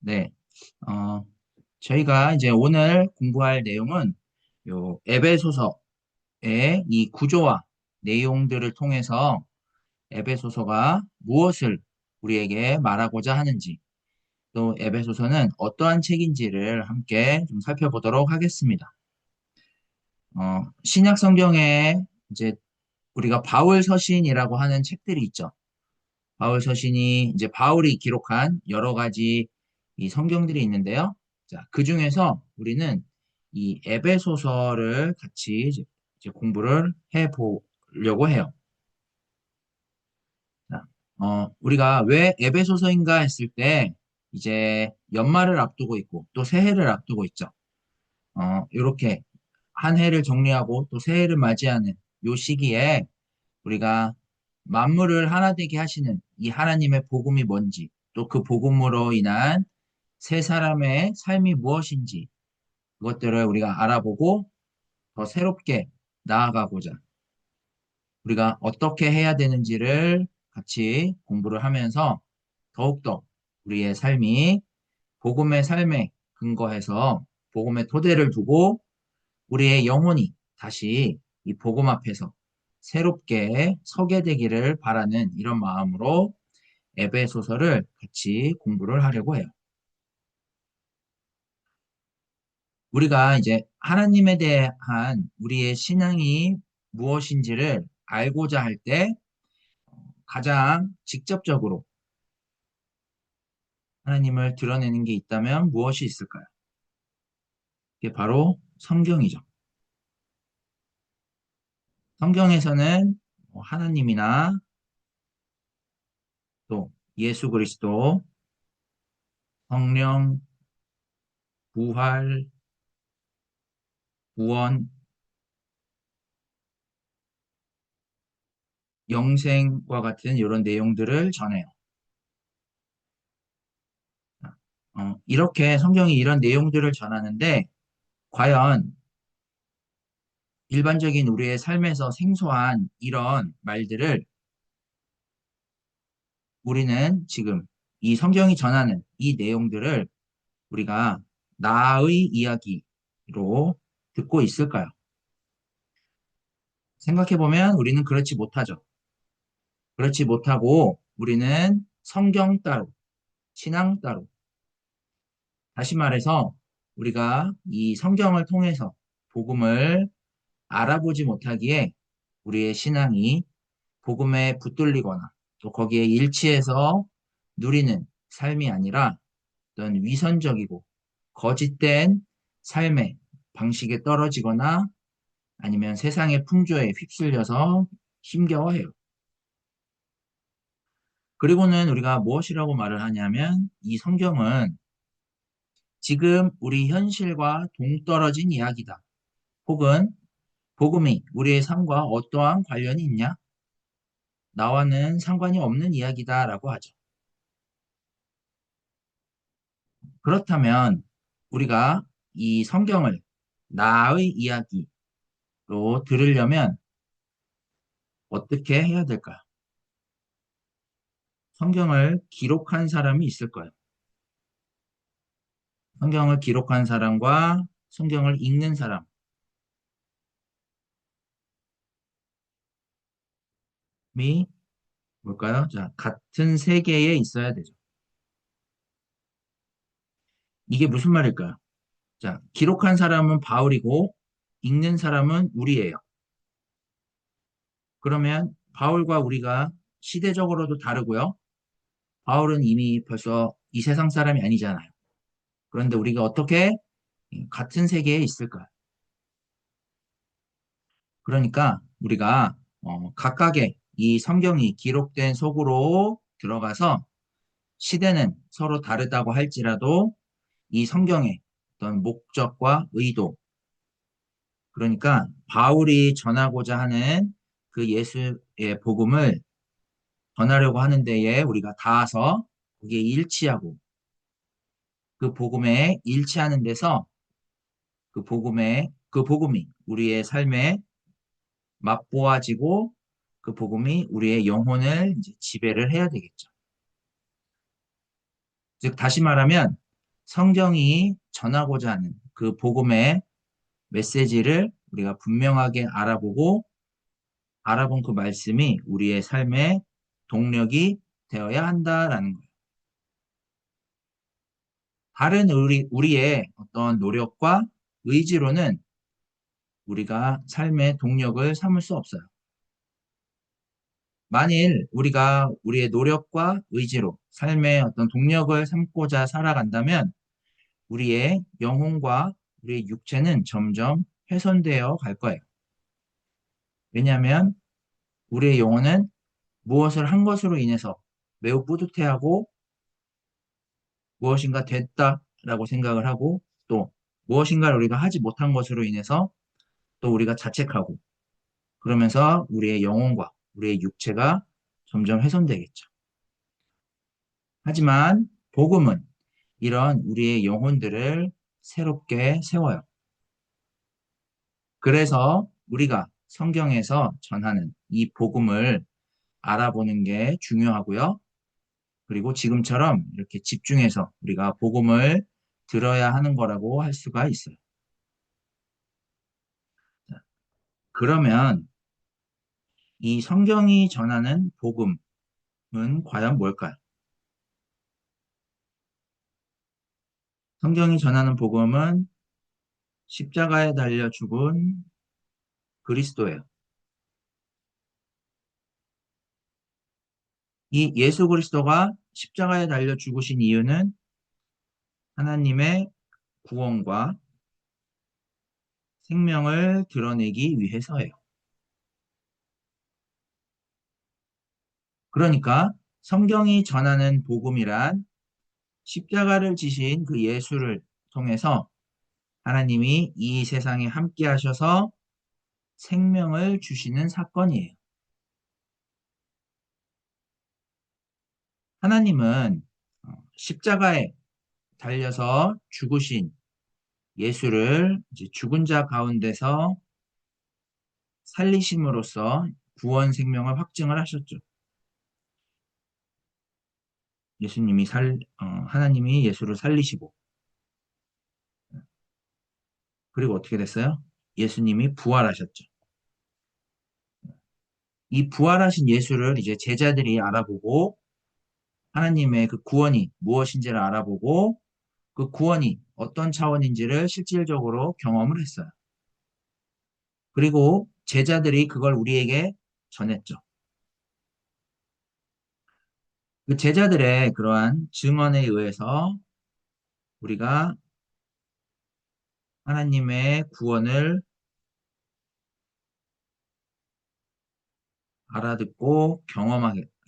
네. 어, 저희가 이제 오늘 공부할 내용은 요 에베소서의 이 구조와 내용들을 통해서 에베소서가 무엇을 우리에게 말하고자 하는지, 또 에베소서는 어떠한 책인지를 함께 좀 살펴보도록 하겠습니다. 신약 성경에 이제 우리가 바울 서신이라고 하는 책들이 있죠. 바울 서신이 이제 바울이 기록한 여러 가지 이 성경들이 있는데요. 자, 그 중에서 우리는 이 에베소서를 같이 이제 공부를 해 보려고 해요. 자, 우리가 왜 에베소서인가 했을 때 이제 연말을 앞두고 있고 또 새해를 앞두고 있죠. 이렇게 한 해를 정리하고 또 새해를 맞이하는 요 시기에 우리가 만물을 하나 되게 하시는 이 하나님의 복음이 뭔지, 또 그 복음으로 인한 세 사람의 삶이 무엇인지, 그것들을 우리가 알아보고 더 새롭게 나아가고자 우리가 어떻게 해야 되는지를 같이 공부를 하면서 더욱더 우리의 삶이 복음의 삶에 근거해서 복음의 토대를 두고 우리의 영혼이 다시 이 복음 앞에서 새롭게 서게 되기를 바라는 이런 마음으로 에베소서를 같이 공부를 하려고 해요. 우리가 이제 하나님에 대한 우리의 신앙이 무엇인지를 알고자 할 때 가장 직접적으로 하나님을 드러내는 게 있다면 무엇이 있을까요? 그게 바로 성경이죠. 성경에서는 뭐 하나님이나 또 예수 그리스도, 성령, 부활, 구원, 영생과 같은 이런 내용들을 전해요. 이렇게 성경이 이런 내용들을 전하는데 과연 일반적인 우리의 삶에서 생소한 이런 말들을 우리는 지금 이 성경이 전하는 이 내용들을 우리가 나의 이야기로 듣고 있을까요? 생각해보면 우리는 그렇지 못하죠. 그렇지 못하고 우리는 성경 따로, 신앙 따로, 다시 말해서 우리가 이 성경을 통해서 복음을 알아보지 못하기에 우리의 신앙이 복음에 붙들리거나 또 거기에 일치해서 누리는 삶이 아니라 어떤 위선적이고 거짓된 삶의 방식에 떨어지거나 아니면 세상의 풍조에 휩쓸려서 힘겨워해요. 그리고는 우리가 무엇이라고 말을 하냐면 이 성경은 지금 우리 현실과 동떨어진 이야기다. 혹은 복음이 우리의 삶과 어떠한 관련이 있냐? 나와는 상관이 없는 이야기다라고 하죠. 그렇다면 우리가 이 성경을 나의 이야기로 들으려면 어떻게 해야 될까요? 성경을 기록한 사람이 있을까요? 성경을 기록한 사람과 성경을 읽는 사람이 뭘까요? 자, 같은 세계에 있어야 되죠. 이게 무슨 말일까요? 자, 기록한 사람은 바울이고 읽는 사람은 우리예요. 그러면 바울과 우리가 시대적으로도 다르고요. 바울은 이미 벌써 이 세상 사람이 아니잖아요. 그런데 우리가 어떻게 같은 세계에 있을까요? 그러니까 우리가 각각의 이 성경이 기록된 속으로 들어가서 시대는 서로 다르다고 할지라도 이 성경의 어떤 목적과 의도, 그러니까 바울이 전하고자 하는 그 예수의 복음을 전하려고 하는 데에 우리가 닿아서 거기에 일치하고 그 복음에 일치하는 데서 그 복음이 우리의 삶에 맛보아지고 그 복음이 우리의 영혼을 이제 지배를 해야 되겠죠. 즉 다시 말하면 성경이 전하고자 하는 그 복음의 메시지를 우리가 분명하게 알아본 그 말씀이 우리의 삶의 동력이 되어야 한다라는 거예요. 다른 우리의 어떤 노력과 의지로는 우리가 삶의 동력을 삼을 수 없어요. 만일 우리가 우리의 노력과 의지로 삶의 어떤 동력을 삼고자 살아간다면 우리의 영혼과 우리의 육체는 점점 훼손되어 갈 거예요. 왜냐하면 우리의 영혼은 무엇을 한 것으로 인해서 매우 뿌듯해하고 무엇인가 됐다라고 생각을 하고 또 무엇인가를 우리가 하지 못한 것으로 인해서 또 우리가 자책하고 그러면서 우리의 영혼과 우리의 육체가 점점 훼손되겠죠. 하지만 복음은 이런 우리의 영혼들을 새롭게 세워요. 그래서 우리가 성경에서 전하는 이 복음을 알아보는 게 중요하고요. 그리고 지금처럼 이렇게 집중해서 우리가 복음을 들어야 하는 거라고 할 수가 있어요. 자, 그러면 이 성경이 전하는 복음은 과연 뭘까요? 성경이 전하는 복음은 십자가에 달려 죽은 그리스도예요. 이 예수 그리스도가 십자가에 달려 죽으신 이유는 하나님의 구원과 생명을 드러내기 위해서예요. 그러니까 성경이 전하는 복음이란 십자가를 지신 그 예수를 통해서 하나님이 이 세상에 함께 하셔서 생명을 주시는 사건이에요. 하나님은 십자가에 달려서 죽으신 예수를 이제 죽은 자 가운데서 살리심으로써 구원 생명을 확증을 하셨죠. 하나님이 예수를 살리시고, 그리고 어떻게 됐어요? 예수님이 부활하셨죠. 이 부활하신 예수를 이제 제자들이 알아보고, 하나님의 그 구원이 무엇인지를 알아보고, 그 구원이 어떤 차원인지를 실질적으로 경험을 했어요. 그리고 제자들이 그걸 우리에게 전했죠. 그 제자들의 그러한 증언에 의해서 우리가 하나님의 구원을 알아듣고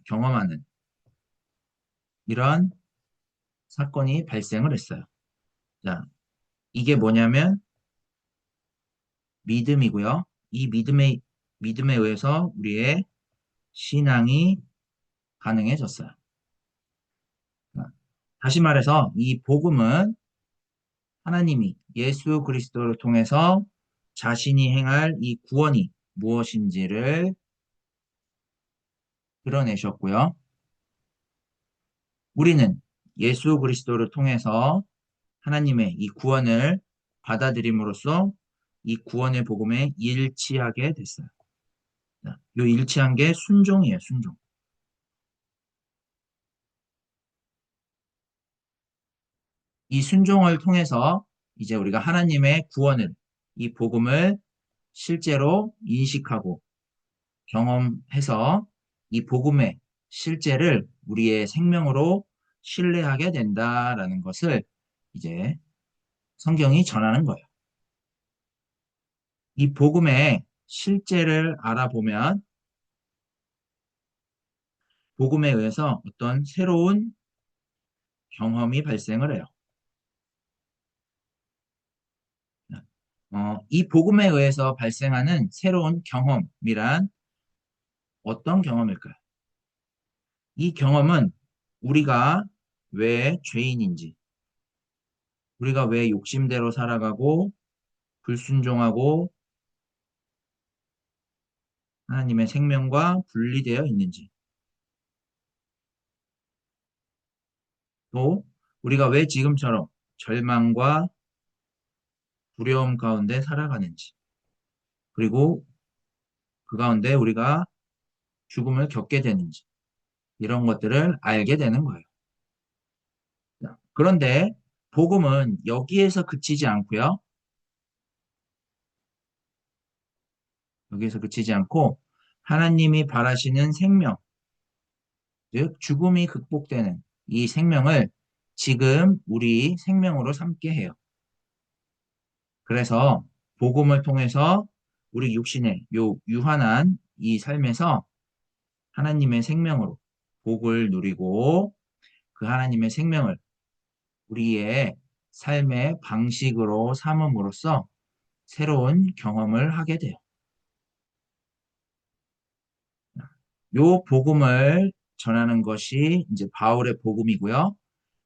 경험하는 이런 사건이 발생을 했어요. 자, 이게 뭐냐면 믿음이고요. 이 믿음에 의해서 우리의 신앙이 가능해졌어요. 자, 다시 말해서 이 복음은 하나님이 예수 그리스도를 통해서 자신이 행할 이 구원이 무엇인지를 드러내셨고요. 우리는 예수 그리스도를 통해서 하나님의 이 구원을 받아들임으로써 이 구원의 복음에 일치하게 됐어요. 이 일치한 게 순종이에요, 순종. 이 순종을 통해서 이제 우리가 하나님의 구원을, 이 복음을 실제로 인식하고 경험해서 이 복음의 실제를 우리의 생명으로 신뢰하게 된다라는 것을 이제 성경이 전하는 거예요. 이 복음의 실제를 알아보면 복음에 의해서 어떤 새로운 경험이 발생을 해요. 이 복음에 의해서 발생하는 새로운 경험이란 어떤 경험일까요? 이 경험은 우리가 왜 죄인인지, 우리가 왜 욕심대로 살아가고 불순종하고 하나님의 생명과 분리되어 있는지, 또 우리가 왜 지금처럼 절망과 두려움 가운데 살아가는지, 그리고 그 가운데 우리가 죽음을 겪게 되는지, 이런 것들을 알게 되는 거예요. 그런데 복음은 여기에서 그치지 않고요. 여기에서 그치지 않고 하나님이 바라시는 생명, 즉 죽음이 극복되는 이 생명을 지금 우리 생명으로 삼게 해요. 그래서 복음을 통해서 우리 육신의 요 유한한 이 삶에서 하나님의 생명으로 복을 누리고 그 하나님의 생명을 우리의 삶의 방식으로 삼음으로써 새로운 경험을 하게 돼요. 요 복음을 전하는 것이 이제 바울의 복음이고요.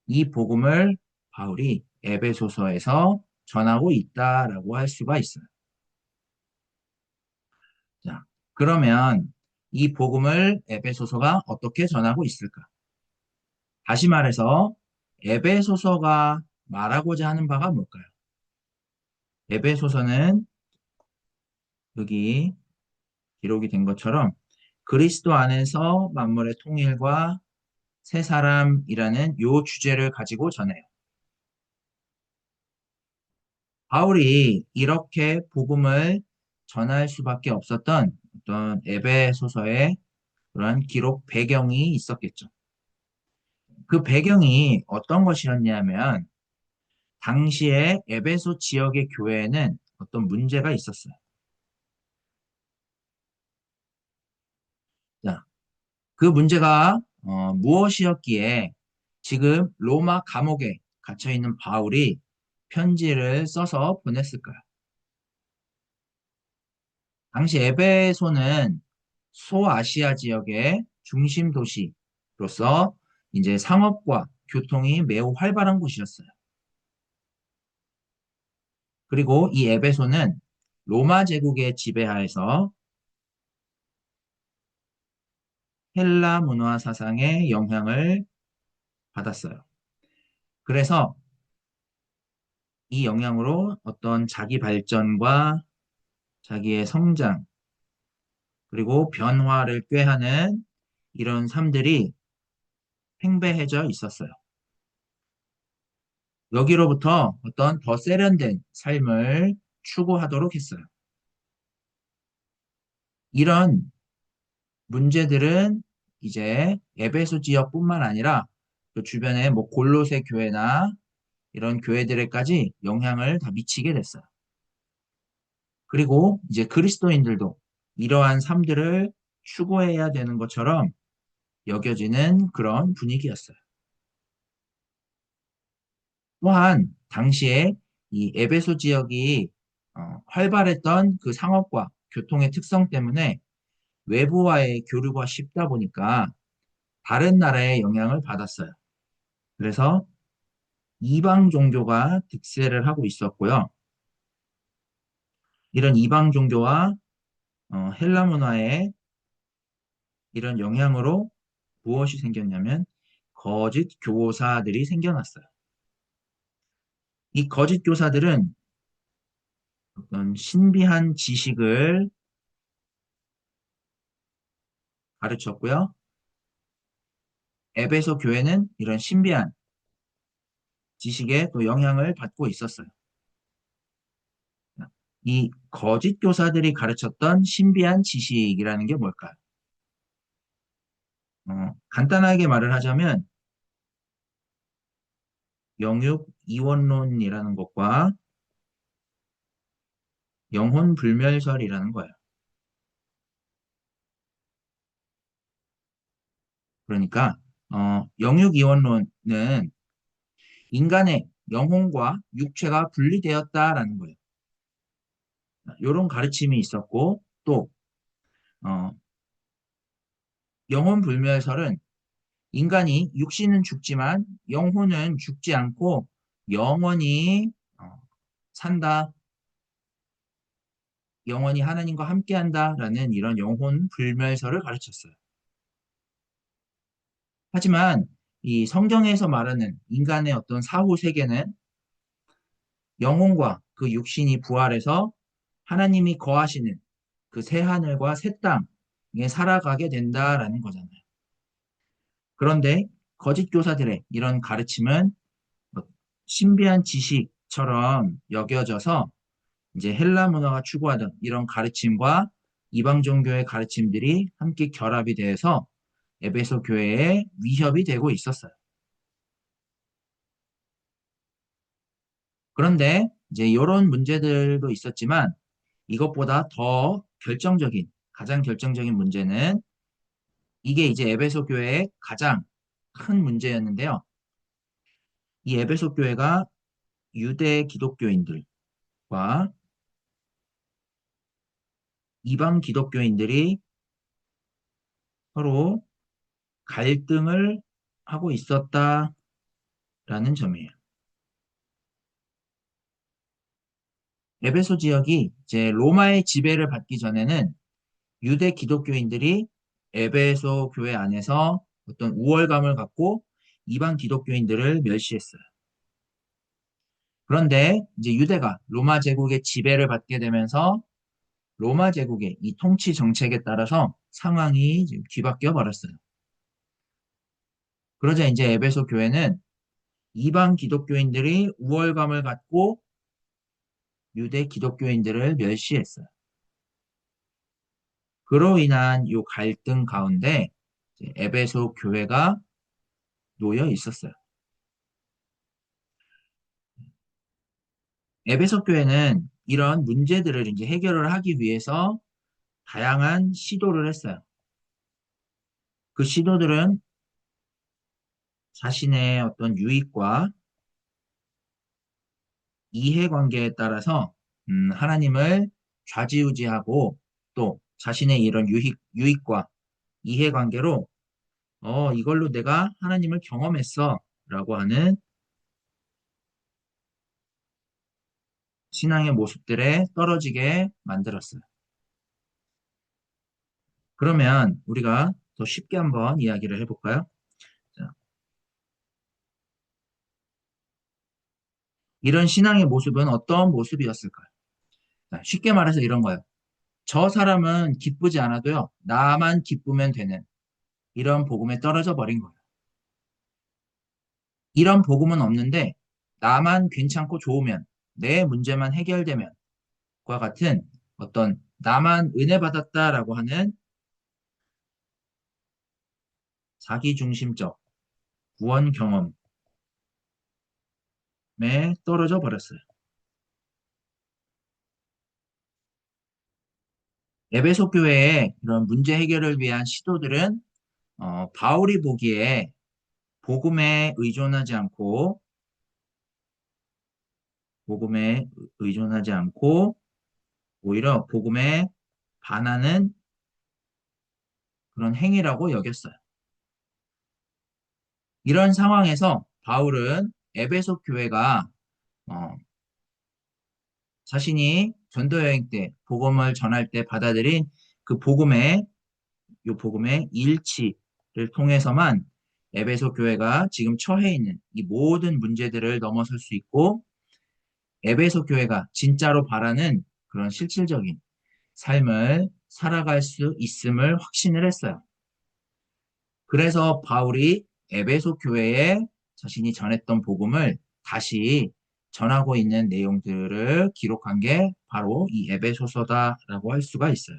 이 복음을 바울이 에베소서에서 전하고 있다라고 할 수가 있어요. 자, 그러면 이 복음을 에베소서가 어떻게 전하고 있을까? 다시 말해서 에베소서가 말하고자 하는 바가 뭘까요? 에베소서는 여기 기록이 된 것처럼 그리스도 안에서 만물의 통일과 새 사람이라는 요 주제를 가지고 전해요. 바울이 이렇게 복음을 전할 수밖에 없었던 어떤 에베소서의 그런 기록 배경이 있었겠죠. 그 배경이 어떤 것이었냐면 당시에 에베소 지역의 교회에는 어떤 문제가 있었어요. 자, 그 문제가 무엇이었기에 지금 로마 감옥에 갇혀 있는 바울이 편지를 써서 보냈을까요? 당시 에베소는 소아시아 지역의 중심 도시로서 이제 상업과 교통이 매우 활발한 곳이었어요. 그리고 이 에베소는 로마 제국의 지배하에서 헬라 문화 사상의 영향을 받았어요. 그래서 이 영향으로 어떤 자기 발전과 자기의 성장, 그리고 변화를 꾀하는 이런 삶들이 팽배해져 있었어요. 여기로부터 어떤 더 세련된 삶을 추구하도록 했어요. 이런 문제들은 이제 에베소 지역뿐만 아니라 그 주변의 뭐 골로새 교회나 이런 교회들에까지 영향을 다 미치게 됐어요. 그리고 이제 그리스도인들도 이러한 삶들을 추구해야 되는 것처럼 여겨지는 그런 분위기였어요. 또한 당시에 이 에베소 지역이 활발했던 그 상업과 교통의 특성 때문에 외부와의 교류가 쉽다 보니까 다른 나라의 영향을 받았어요. 그래서 이방 종교가 득세를 하고 있었고요. 이런 이방 종교와 헬라 문화의 이런 영향으로 무엇이 생겼냐면 거짓 교사들이 생겨났어요. 이 거짓 교사들은 어떤 신비한 지식을 가르쳤고요. 에베소 교회는 이런 신비한 지식에 또 영향을 받고 있었어요. 이 거짓 교사들이 가르쳤던 신비한 지식이라는 게 뭘까요? 간단하게 말을 하자면 영육 이원론이라는 것과 영혼 불멸설이라는 거예요. 그러니까 영육 이원론은 인간의 영혼과 육체가 분리되었다라는 거예요. 이런 가르침이 있었고 또 어, 영혼 불멸설은 인간이 육신은 죽지만 영혼은 죽지 않고 영원히 산다, 영원히 하나님과 함께한다라는 이런 영혼 불멸설을 가르쳤어요. 하지만 이 성경에서 말하는 인간의 어떤 사후 세계는 영혼과 그 육신이 부활해서 하나님이 거하시는 그 새 하늘과 새 땅에 살아가게 된다라는 거잖아요. 그런데 거짓 교사들의 이런 가르침은 뭐 신비한 지식처럼 여겨져서 이제 헬라 문화가 추구하던 이런 가르침과 이방 종교의 가르침들이 함께 결합이 돼서 에베소 교회에 위협이 되고 있었어요. 그런데 이제 이런 문제들도 있었지만 이것보다 더 결정적인, 가장 결정적인 문제는 이게 이제 에베소 교회의 가장 큰 문제였는데요. 이 에베소 교회가 유대 기독교인들과 이방 기독교인들이 서로 갈등을 하고 있었다라는 점이에요. 에베소 지역이 이제 로마의 지배를 받기 전에는 유대 기독교인들이 에베소 교회 안에서 어떤 우월감을 갖고 이방 기독교인들을 멸시했어요. 그런데 이제 유대가 로마 제국의 지배를 받게 되면서 로마 제국의 이 통치 정책에 따라서 상황이 지금 뒤바뀌어 버렸어요. 그러자 이제 에베소 교회는 이방 기독교인들이 우월감을 갖고 유대 기독교인들을 멸시했어요. 그로 인한 이 갈등 가운데 에베소 교회가 놓여 있었어요. 에베소 교회는 이런 문제들을 이제 해결을 하기 위해서 다양한 시도를 했어요. 그 시도들은 자신의 어떤 유익과 이해관계에 따라서 하나님을 좌지우지하고 또 자신의 이런 유익과 이해관계로 이걸로 내가 하나님을 경험했어 라고 하는 신앙의 모습들에 떨어지게 만들었어요. 그러면 우리가 더 쉽게 한번 이야기를 해볼까요? 자, 이런 신앙의 모습은 어떤 모습이었을까요? 자, 쉽게 말해서 이런 거예요. 저 사람은 기쁘지 않아도요, 나만 기쁘면 되는 이런 복음에 떨어져 버린 거예요. 이런 복음은 없는데, 나만 괜찮고 좋으면, 내 문제만 해결되면, 과 같은 어떤 나만 은혜 받았다라고 하는 자기중심적 구원 경험에 떨어져 버렸어요. 에베소 교회의 이런 문제 해결을 위한 시도들은 바울이 보기에 복음에 의존하지 않고 복음에 의존하지 않고 오히려 복음에 반하는 그런 행위라고 여겼어요. 이런 상황에서 바울은 에베소 교회가 어, 자신이 전도 여행 때 복음을 전할 때 받아들인 그 복음의 일치를 통해서만 에베소 교회가 지금 처해 있는 이 모든 문제들을 넘어설 수 있고 에베소 교회가 진짜로 바라는 그런 실질적인 삶을 살아갈 수 있음을 확신을 했어요. 그래서 바울이 에베소 교회에 자신이 전했던 복음을 다시 전하고 있는 내용들을 기록한 게 바로 이 에베소서다라고 할 수가 있어요.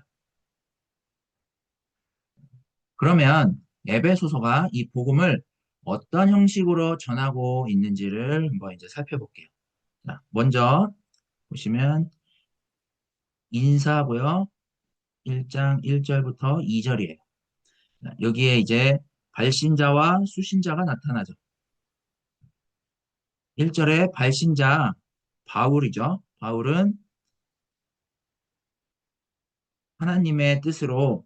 그러면 에베소서가 이 복음을 어떤 형식으로 전하고 있는지를 한번 이제 살펴볼게요. 자, 먼저 보시면 인사고요. 1장 1절부터 2절이에요. 여기에 이제 발신자와 수신자가 나타나죠. 1절에 발신자 바울이죠. 바울은 하나님의 뜻으로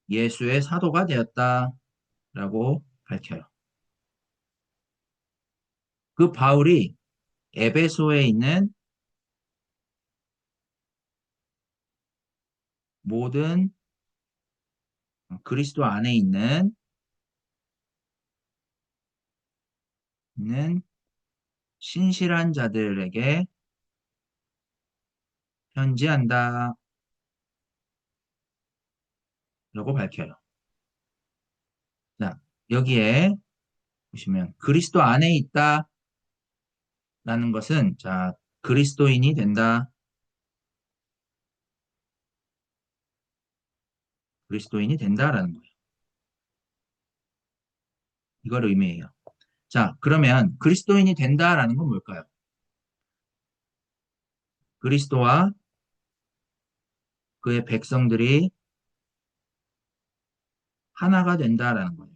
예수의 사도가 되었다라고 밝혀요. 그 바울이 에베소에 있는 모든 그리스도 안에 있는 신실한 자들에게 편지한다 라고 밝혀요. 자, 여기에 보시면 그리스도 안에 있다라는 것은 자, 그리스도인이 된다. 그리스도인이 된다라는 거예요. 이걸 의미해요. 자, 그러면 그리스도인이 된다라는 건 뭘까요? 그리스도와 그의 백성들이 하나가 된다라는 거예요.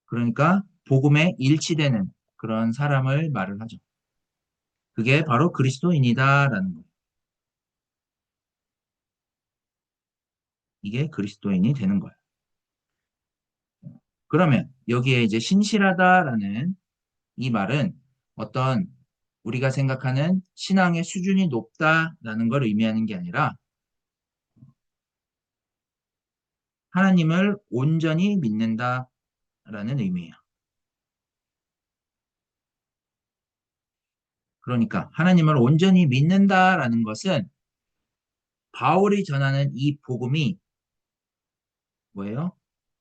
그러니까 복음에 일치되는 그런 사람을 말을 하죠. 그게 바로 그리스도인이다라는 거예요. 이게 그리스도인이 되는 거예요. 그러면 여기에 이제 신실하다라는 이 말은 어떤 우리가 생각하는 신앙의 수준이 높다라는 걸 의미하는 게 아니라 하나님을 온전히 믿는다라는 의미예요. 그러니까 하나님을 온전히 믿는다라는 것은 바울이 전하는 이 복음이 뭐예요?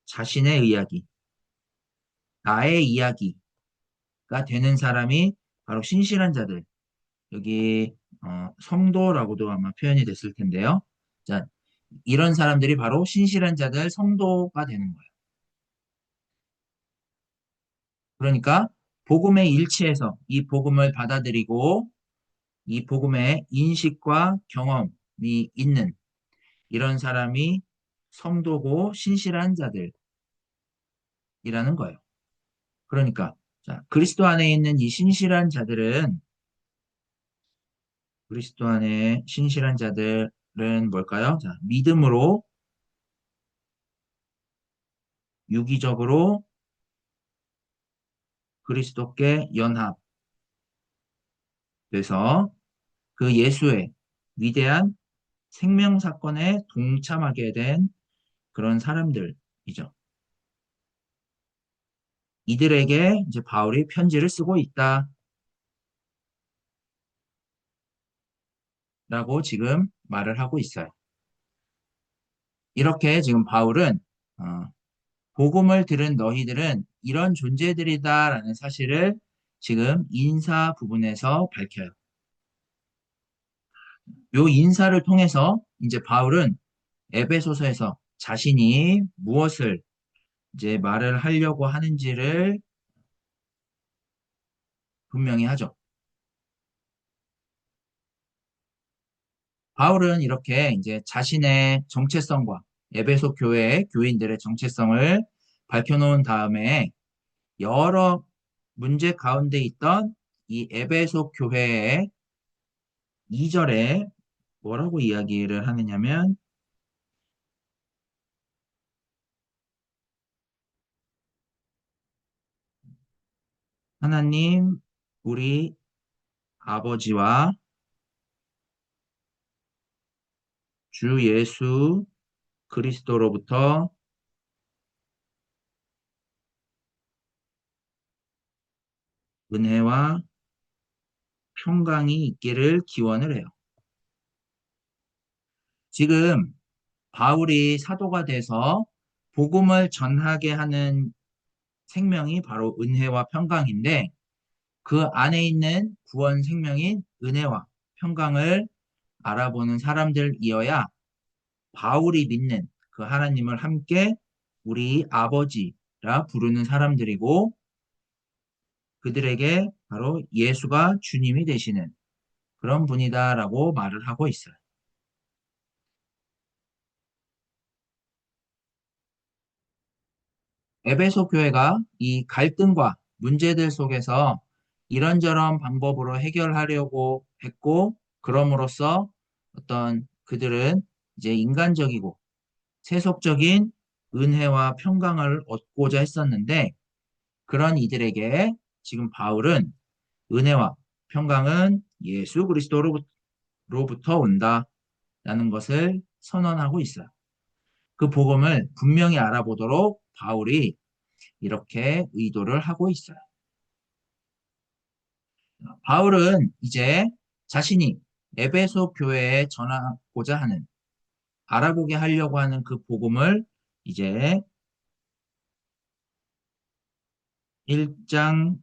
자신의 이야기, 나의 이야기가 되는 사람이 바로 신실한 자들, 여기 성도라고도 아마 표현이 됐을 텐데요. 자, 이런 사람들이 바로 신실한 자들, 성도가 되는 거예요. 그러니까 복음에 일치해서 이 복음을 받아들이고 이 복음의 인식과 경험이 있는 이런 사람이 성도고 신실한 자들이라는 거예요. 그러니까 자, 그리스도 안에 있는 이 신실한 자들은 그리스도 안에 신실한 자들은 뭘까요? 자, 믿음으로 유기적으로 그리스도께 연합돼서 그 예수의 위대한 생명 사건에 동참하게 된 그런 사람들이죠. 이들에게 이제 바울이 편지를 쓰고 있다라고 지금 말을 하고 있어요. 이렇게 지금 바울은 어, 복음을 들은 너희들은 이런 존재들이다라는 사실을 지금 인사 부분에서 밝혀요. 요 인사를 통해서 이제 바울은 에베소서에서 자신이 무엇을 이제 말을 하려고 하는지를 분명히 하죠. 바울은 이렇게 이제 자신의 정체성과 에베소 교회의 교인들의 정체성을 밝혀놓은 다음에 여러 문제 가운데 있던 이 에베소 교회의 2절에 뭐라고 이야기를 하느냐면 하나님 우리 아버지와 주 예수 그리스도로부터 은혜와 평강이 있기를 기원을 해요. 지금 바울이 사도가 돼서 복음을 전하게 하는 생명이 바로 은혜와 평강인데 그 안에 있는 구원 생명인 은혜와 평강을 알아보는 사람들이어야 바울이 믿는 그 하나님을 함께 우리 아버지라 부르는 사람들이고 그들에게 바로 예수가 주님이 되시는 그런 분이다라고 말을 하고 있어요. 에베소 교회가 이 갈등과 문제들 속에서 이런저런 방법으로 해결하려고 했고, 그럼으로써 어떤 그들은 이제 인간적이고 세속적인 은혜와 평강을 얻고자 했었는데, 그런 이들에게 지금 바울은 은혜와 평강은 예수 그리스도로부터 온다라는 것을 선언하고 있어요. 그 복음을 분명히 알아보도록 바울이 이렇게 의도를 하고 있어요. 바울은 이제 자신이 에베소 교회에 전하고자 하는, 알아보게 하려고 하는 그 복음을 이제 1장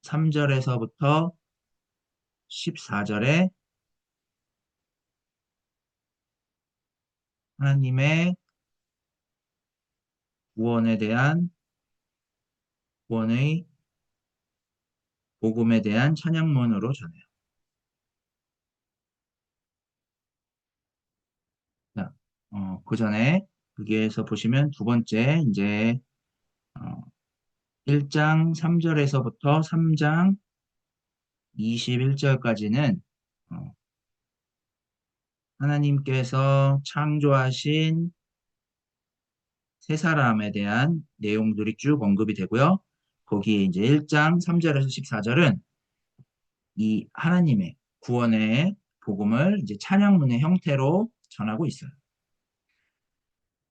3절에서부터 14절에 하나님의 구원에 대한, 구원의 복음에 대한 찬양문으로 전해요. 자, 그 전에 여기에서 보시면 두 번째 이제 어, 1장 3절에서부터 3장 21절까지는 하나님께서 창조하신 세 사람에 대한 내용들이 쭉 언급이 되고요. 거기에 이제 1장 3절에서 14절은 이 하나님의 구원의 복음을 이제 찬양문의 형태로 전하고 있어요.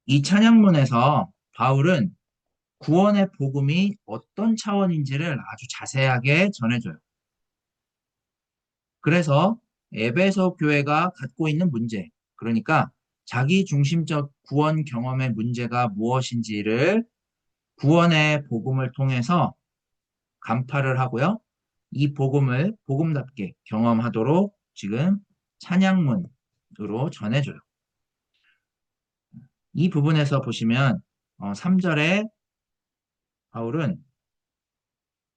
이 찬양문에서 바울은 구원의 복음이 어떤 차원인지를 아주 자세하게 전해줘요. 그래서 에베소 교회가 갖고 있는 문제, 그러니까 자기 중심적 구원 경험의 문제가 무엇인지를 구원의 복음을 통해서 간파를 하고요. 이 복음을 복음답게 경험하도록 지금 찬양문으로 전해줘요. 이 부분에서 보시면 3절에 바울은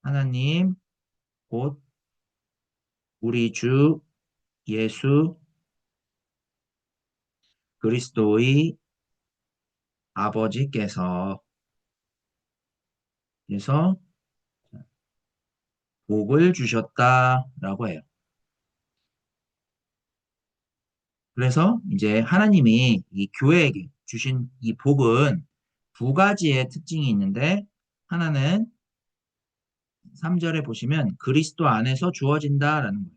하나님 곧 우리 주 예수 그리스도의 아버지께서 그래서 복을 주셨다라고 해요. 그래서 이제 하나님이 이 교회에게 주신 이 복은 두 가지의 특징이 있는데, 하나는 3절에 보시면 그리스도 안에서 주어진다라는 거예요.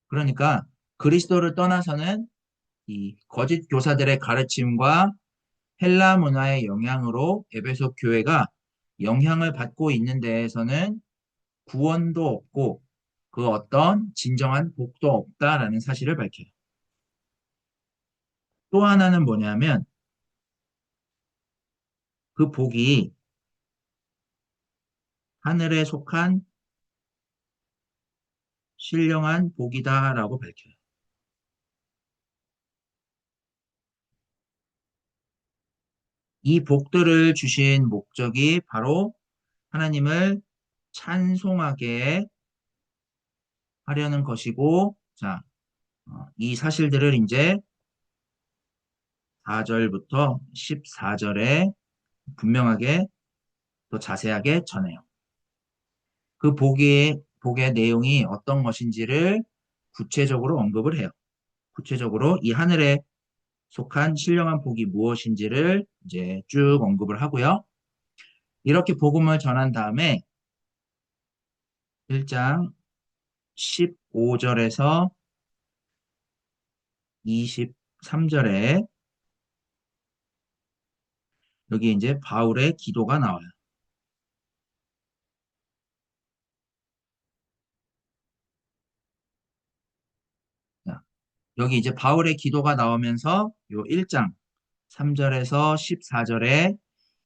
그러니까 그리스도를 떠나서는 이 거짓 교사들의 가르침과 헬라 문화의 영향으로 에베소 교회가 영향을 받고 있는 데에서는 구원도 없고 그 어떤 진정한 복도 없다라는 사실을 밝혀요. 또 하나는 뭐냐면 그 복이 하늘에 속한 신령한 복이다라고 밝혀요. 이 복들을 주신 목적이 바로 하나님을 찬송하게 하려는 것이고, 자, 이 사실들을 이제 4절부터 14절에 분명하게 또 자세하게 전해요. 그 복의 내용이 어떤 것인지를 구체적으로 언급을 해요. 구체적으로 이 하늘에 속한 신령한 복이 무엇인지를 이제 쭉 언급을 하고요. 이렇게 복음을 전한 다음에 1장 15절에서 23절에 여기 이제 바울의 기도가 나와요. 자, 여기 이제 바울의 기도가 나오면서 요 1장 3절에서 14절에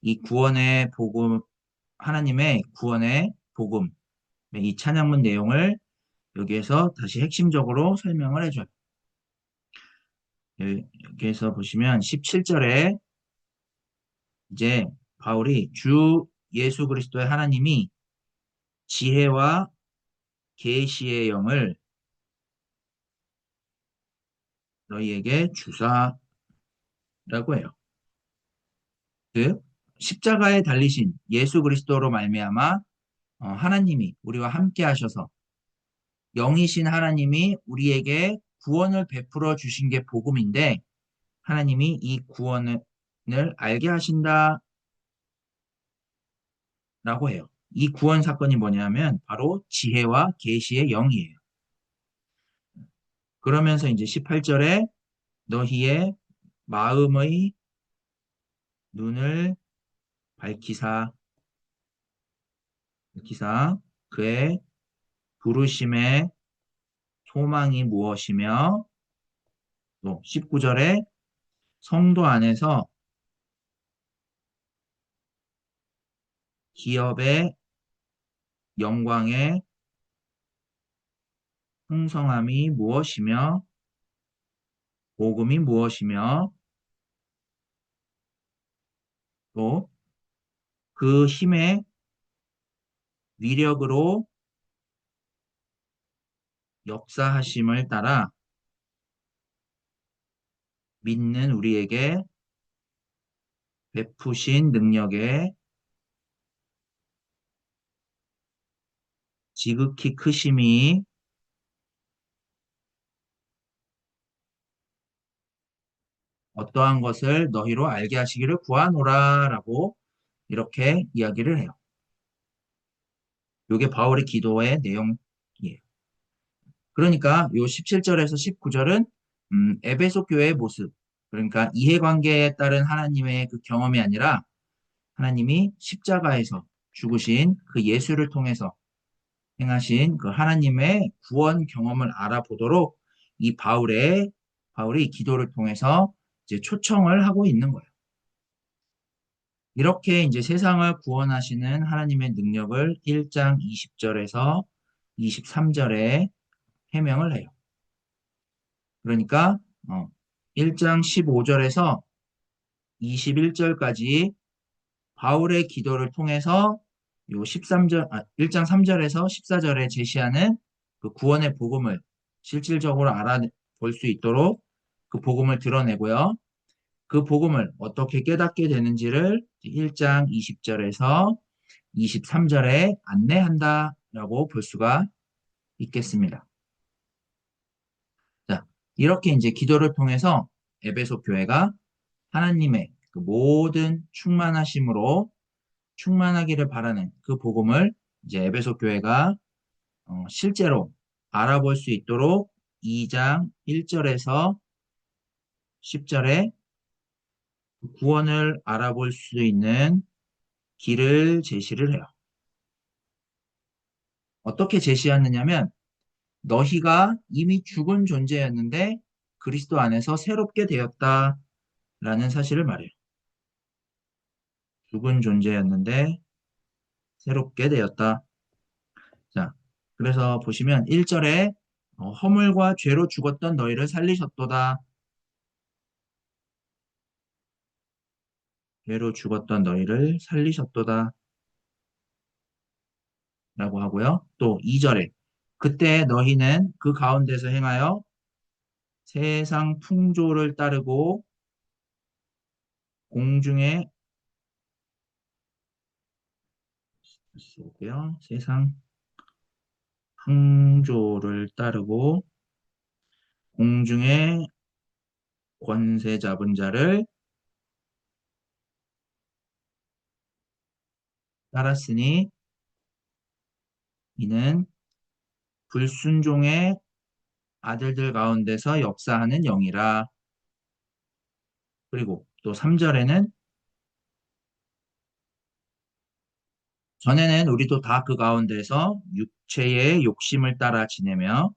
이 구원의 복음, 하나님의 구원의 복음, 이 찬양문 내용을 여기에서 다시 핵심적으로 설명을 해줘요. 여기에서 보시면 17절에 이제 바울이 주 예수 그리스도의 하나님이 지혜와 계시의 영을 너희에게 주사라고 해요. 즉 십자가에 달리신 예수 그리스도로 말미암아 하나님이 우리와 함께 하셔서 영이신 하나님이 우리에게 구원을 베풀어 주신 게 복음인데, 하나님이 이 구원을 알게 하신다라고 해요. 이 구원 사건이 뭐냐면 바로 지혜와 계시의 영이에요. 그러면서 이제 18절에 너희의 마음의 눈을 밝히사, 밝히사 그의 부르심의 소망이 무엇이며 또 19절에 성도 안에서 기업의 영광의 풍성함이 무엇이며 복음이 무엇이며 또 그 힘의 위력으로 역사하심을 따라 믿는 우리에게 베푸신 능력의 지극히 크심이 어떠한 것을 너희로 알게 하시기를 구하노라라고 이렇게 이야기를 해요. 이게 바울의 기도의 내용이에요. 그러니까 요 17절에서 19절은 에베소 교회의 모습, 그러니까 이해관계에 따른 하나님의 그 경험이 아니라 하나님이 십자가에서 죽으신 그 예수를 통해서 행하신 그 하나님의 구원 경험을 알아보도록 이 바울의 이 기도를 통해서 이제 초청을 하고 있는 거예요. 이렇게 이제 세상을 구원하시는 하나님의 능력을 1장 20절에서 23절에 해명을 해요. 그러니까 1장 15절에서 21절까지 바울의 기도를 통해서 요 1장 3절에서 14절에 제시하는 그 구원의 복음을 실질적으로 알아볼 수 있도록 그 복음을 드러내고요. 그 복음을 어떻게 깨닫게 되는지를 1장 20절에서 23절에 안내한다라고 볼 수가 있겠습니다. 자, 이렇게 이제 기도를 통해서 에베소 교회가 하나님의 그 모든 충만하심으로 충만하기를 바라는 그 복음을 이제 에베소 교회가 실제로 알아볼 수 있도록 2장 1절에서 10절에 구원을 알아볼 수 있는 길을 제시를 해요. 어떻게 제시하느냐면 너희가 이미 죽은 존재였는데 그리스도 안에서 새롭게 되었다라는 사실을 말해요. 죽은 존재였는데 새롭게 되었다. 자, 그래서 보시면 1절에 허물과 죄로 죽었던 너희를 살리셨도다. 죄로 죽었던 너희를 살리셨도다. 라고 하고요. 또 2절에 그때 너희는 그 가운데서 행하여 세상 풍조를 따르고 공중의 쏘고요. 세상 풍조를 따르고 공중의 권세 잡은 자를 따랐으니 이는 불순종의 아들들 가운데서 역사하는 영이라. 그리고 또 3절에는 전에는 우리도 다 그 가운데서 육체의 욕심을 따라 지내며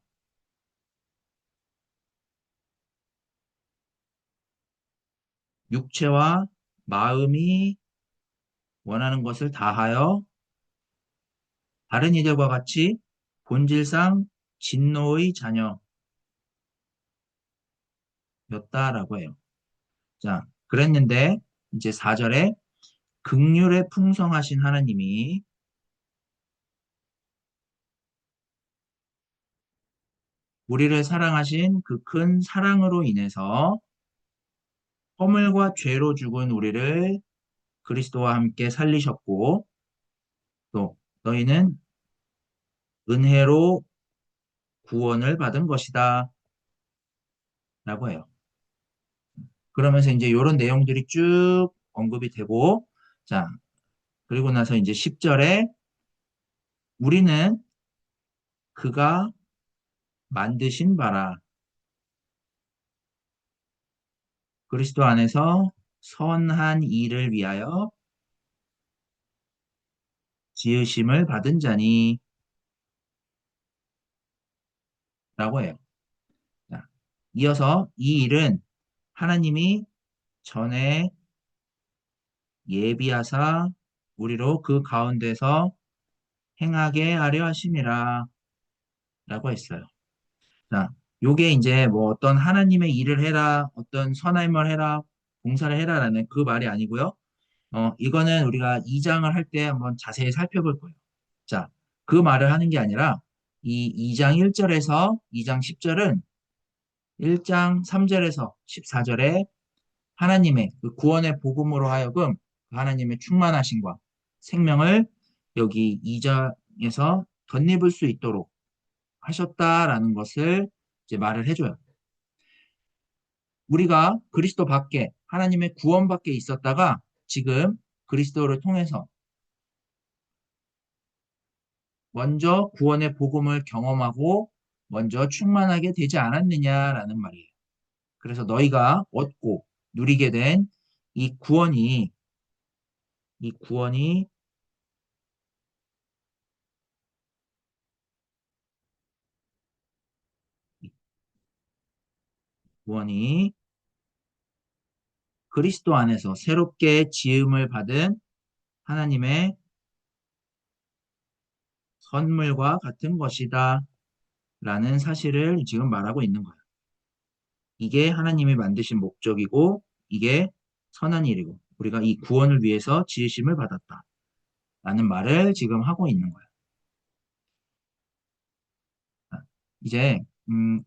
육체와 마음이 원하는 것을 다하여 다른 이들과 같이 본질상 진노의 자녀였다라고 해요. 자, 그랬는데 이제 4절에 긍휼에 풍성하신 하나님이 우리를 사랑하신 그 큰 사랑으로 인해서 허물과 죄로 죽은 우리를 그리스도와 함께 살리셨고 또 너희는 은혜로 구원을 받은 것이다 라고 해요. 그러면서 이제 이런 내용들이 쭉 언급이 되고 자, 그리고 나서 이제 10절에 우리는 그가 만드신 바라 그리스도 안에서 선한 일을 위하여 지으심을 받은 자니 라고 해요. 자, 이어서 이 일은 하나님이 전에 예비하사 우리로 그 가운데서 행하게 하려 하심이라 라고 했어요. 자, 요게 이제 뭐 어떤 하나님의 일을 해라, 어떤 선함을 해라, 봉사를 해라라는 그 말이 아니고요. 이거는 우리가 2장을 할 때 한번 자세히 살펴볼 거예요. 자, 그 말을 하는 게 아니라 이 2장 1절에서 2장 10절은 1장 3절에서 14절에 하나님의 그 구원의 복음으로 하여금 그 하나님의 충만하심과 생명을 여기 2장에서 덧입을 수 있도록 하셨다라는 것을 이제 말을 해줘요. 우리가 그리스도 밖에 하나님의 구원 밖에 있었다가 지금 그리스도를 통해서 먼저 구원의 복음을 경험하고 먼저 충만하게 되지 않았느냐라는 말이에요. 그래서 너희가 얻고 누리게 된 이 구원이 이 구원이 구원이 그리스도 안에서 새롭게 지음을 받은 하나님의 선물과 같은 것이다 라는 사실을 지금 말하고 있는 거예요. 이게 하나님이 만드신 목적이고 이게 선한 일이고 우리가 이 구원을 위해서 지으심을 받았다 라는 말을 지금 하고 있는 거예요. 이제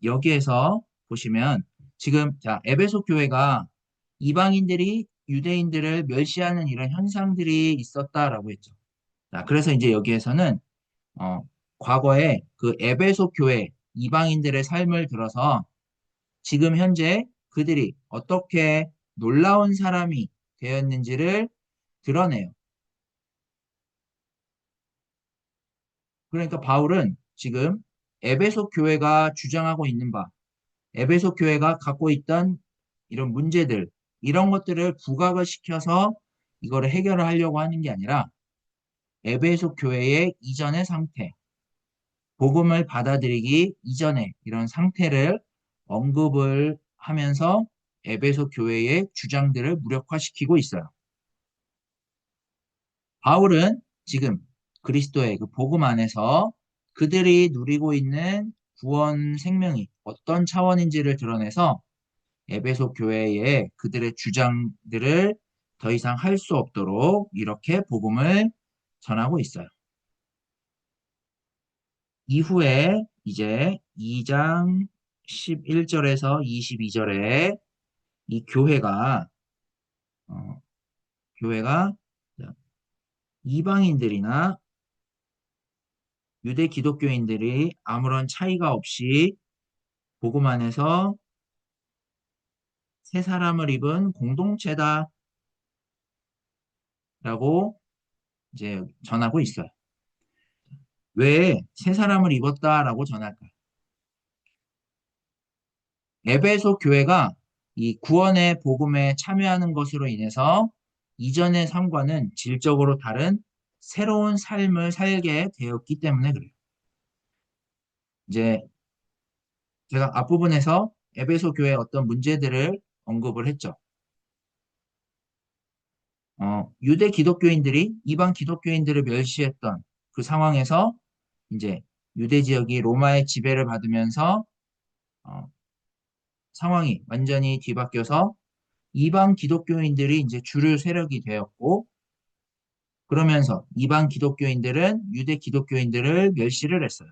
여기에서 보시면 지금 자 에베소 교회가 이방인들이 유대인들을 멸시하는 이런 현상들이 있었다라고 했죠. 자, 그래서 이제 여기에서는 어, 과거에 그 에베소 교회 이방인들의 삶을 들어서 지금 현재 그들이 어떻게 놀라운 사람이 되었는지를 드러내요. 그러니까 바울은 지금 에베소 교회가 주장하고 있는 바, 에베소 교회가 갖고 있던 이런 문제들, 이런 것들을 부각을 시켜서 이거를 해결을 하려고 하는 게 아니라 에베소 교회의 이전의 상태, 복음을 받아들이기 이전에 이런 상태를 언급을 하면서 에베소 교회의 주장들을 무력화시키고 있어요. 바울은 지금 그리스도의 그 복음 안에서 그들이 누리고 있는 구원 생명이 어떤 차원인지를 드러내서 에베소 교회의 그들의 주장들을 더 이상 할 수 없도록 이렇게 복음을 전하고 있어요. 이후에 이제 2장 11절에서 22절에 이 어, 교회가 이방인들이나 유대 기독교인들이 아무런 차이가 없이 복음 안에서 새 사람을 입은 공동체다라고 이제 전하고 있어요. 왜 새 사람을 입었다라고 전할까요? 에베소 교회가 이 구원의 복음에 참여하는 것으로 인해서 이전의 삶과는 질적으로 다른 새로운 삶을 살게 되었기 때문에 그래요. 이제 제가 앞부분에서 에베소 교회의 어떤 문제들을 언급을 했죠. 유대 기독교인들이 이방 기독교인들을 멸시했던 그 상황에서 이제 유대 지역이 로마의 지배를 받으면서 어, 상황이 완전히 뒤바뀌어서 이방 기독교인들이 이제 주류 세력이 되었고 그러면서 이방 기독교인들은 유대 기독교인들을 멸시를 했어요.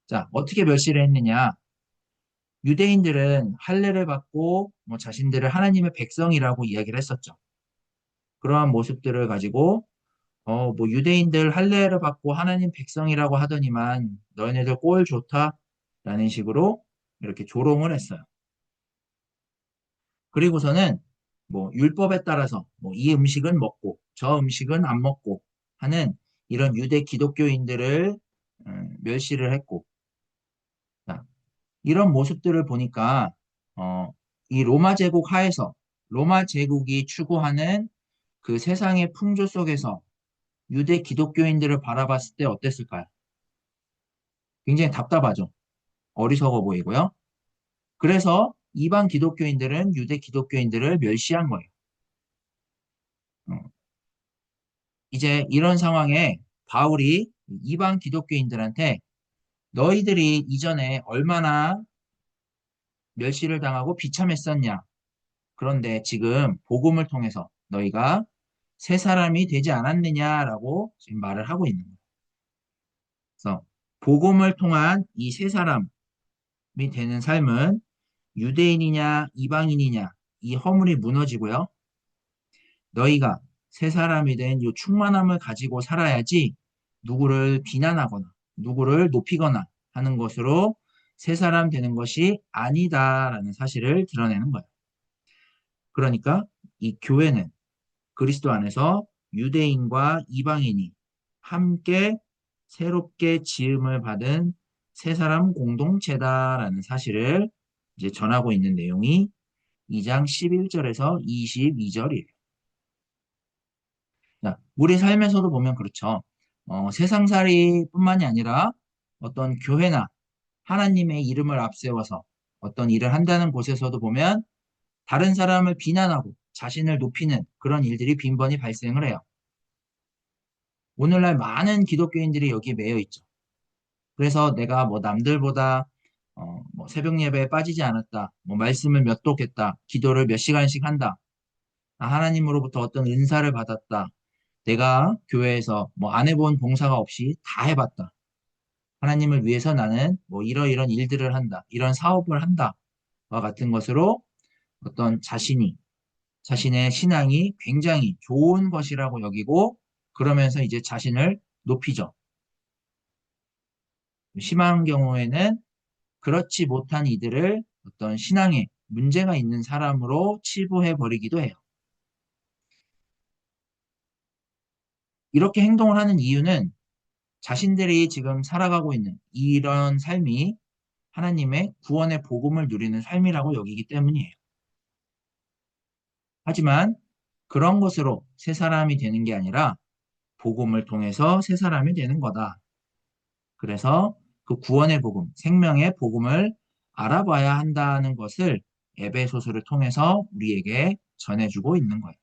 자, 어떻게 멸시를 했느냐? 유대인들은 할례를 받고 뭐 자신들을 하나님의 백성이라고 이야기를 했었죠. 그러한 모습들을 가지고 뭐 유대인들 할례를 받고 하나님 백성이라고 하더니만 너희네들 꼴 좋다라는 식으로 이렇게 조롱을 했어요. 그리고서는 뭐 율법에 따라서 뭐 이 음식은 먹고 저 음식은 안 먹고 하는 이런 유대 기독교인들을 멸시를 했고 자, 이런 모습들을 보니까 이 로마 제국 하에서 로마 제국이 추구하는 그 세상의 풍조 속에서 유대 기독교인들을 바라봤을 때 어땠을까요? 굉장히 답답하죠. 어리석어 보이고요. 그래서 이방 기독교인들은 유대 기독교인들을 멸시한 거예요. 어, 이제 이런 상황에 바울이 이방 기독교인들한테 너희들이 이전에 얼마나 멸시를 당하고 비참했었냐. 그런데 지금 복음을 통해서 너희가 새 사람이 되지 않았느냐라고 지금 말을 하고 있는 거예요. 그래서 복음을 통한 이 새 사람이 되는 삶은 유대인이냐 이방인이냐 이 허물이 무너지고요. 너희가 새 사람이 된 이 충만함을 가지고 살아야지 누구를 비난하거나 누구를 높이거나 하는 것으로 새 사람 되는 것이 아니다라는 사실을 드러내는 거예요. 그러니까 이 교회는 그리스도 안에서 유대인과 이방인이 함께 새롭게 지음을 받은 새 사람 공동체다라는 사실을 이제 전하고 있는 내용이 2장 11절에서 22절이에요. 우리 삶에서도 보면 그렇죠. 세상살이뿐만이 아니라 어떤 교회나 하나님의 이름을 앞세워서 어떤 일을 한다는 곳에서도 보면 다른 사람을 비난하고 자신을 높이는 그런 일들이 빈번히 발생을 해요. 오늘날 많은 기독교인들이 여기에 매여 있죠. 그래서 내가 뭐 남들보다 뭐 새벽 예배에 빠지지 않았다, 뭐 말씀을 몇 독했다, 기도를 몇 시간씩 한다, 하나님으로부터 어떤 은사를 받았다, 내가 교회에서 뭐 안 해본 봉사가 없이 다 해봤다. 하나님을 위해서 나는 뭐 이러이런 일들을 한다, 이런 사업을 한다와 같은 것으로 어떤 자신의 신앙이 굉장히 좋은 것이라고 여기고 그러면서 이제 자신을 높이죠. 심한 경우에는 그렇지 못한 이들을 어떤 신앙에 문제가 있는 사람으로 치부해 버리기도 해요. 이렇게 행동을 하는 이유는 자신들이 지금 살아가고 있는 이런 삶이 하나님의 구원의 복음을 누리는 삶이라고 여기기 때문이에요. 하지만 그런 것으로 새 사람이 되는 게 아니라 복음을 통해서 새 사람이 되는 거다. 그래서 그 구원의 복음, 생명의 복음을 알아봐야 한다는 것을 에베소서를 통해서 우리에게 전해주고 있는 거예요.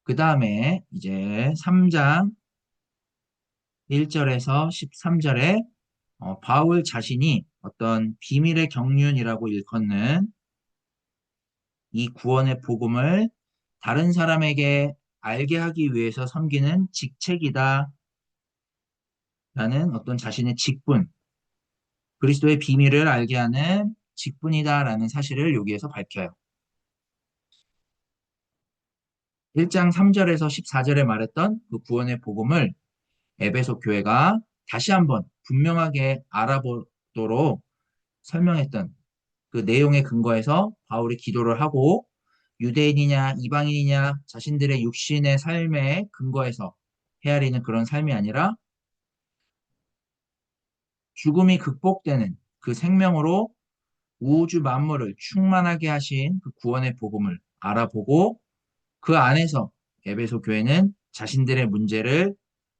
그 다음에 이제 3장 1절에서 13절에 바울 자신이 어떤 비밀의 경륜이라고 일컫는 이 구원의 복음을 다른 사람에게 알게 하기 위해서 섬기는 직책이다 라는 어떤 자신의 직분, 그리스도의 비밀을 알게 하는 직분이다라는 사실을 여기에서 밝혀요. 1장 3절에서 14절에 말했던 그 구원의 복음을 에베소 교회가 다시 한번 분명하게 알아보도록 설명했던 그 내용에 근거해서 바울이 기도를 하고 유대인이냐 이방인이냐 자신들의 육신의 삶에 근거해서 헤아리는 그런 삶이 아니라 죽음이 극복되는 그 생명으로 우주 만물을 충만하게 하신 그 구원의 복음을 알아보고 그 안에서 에베소 교회는 자신들의 문제를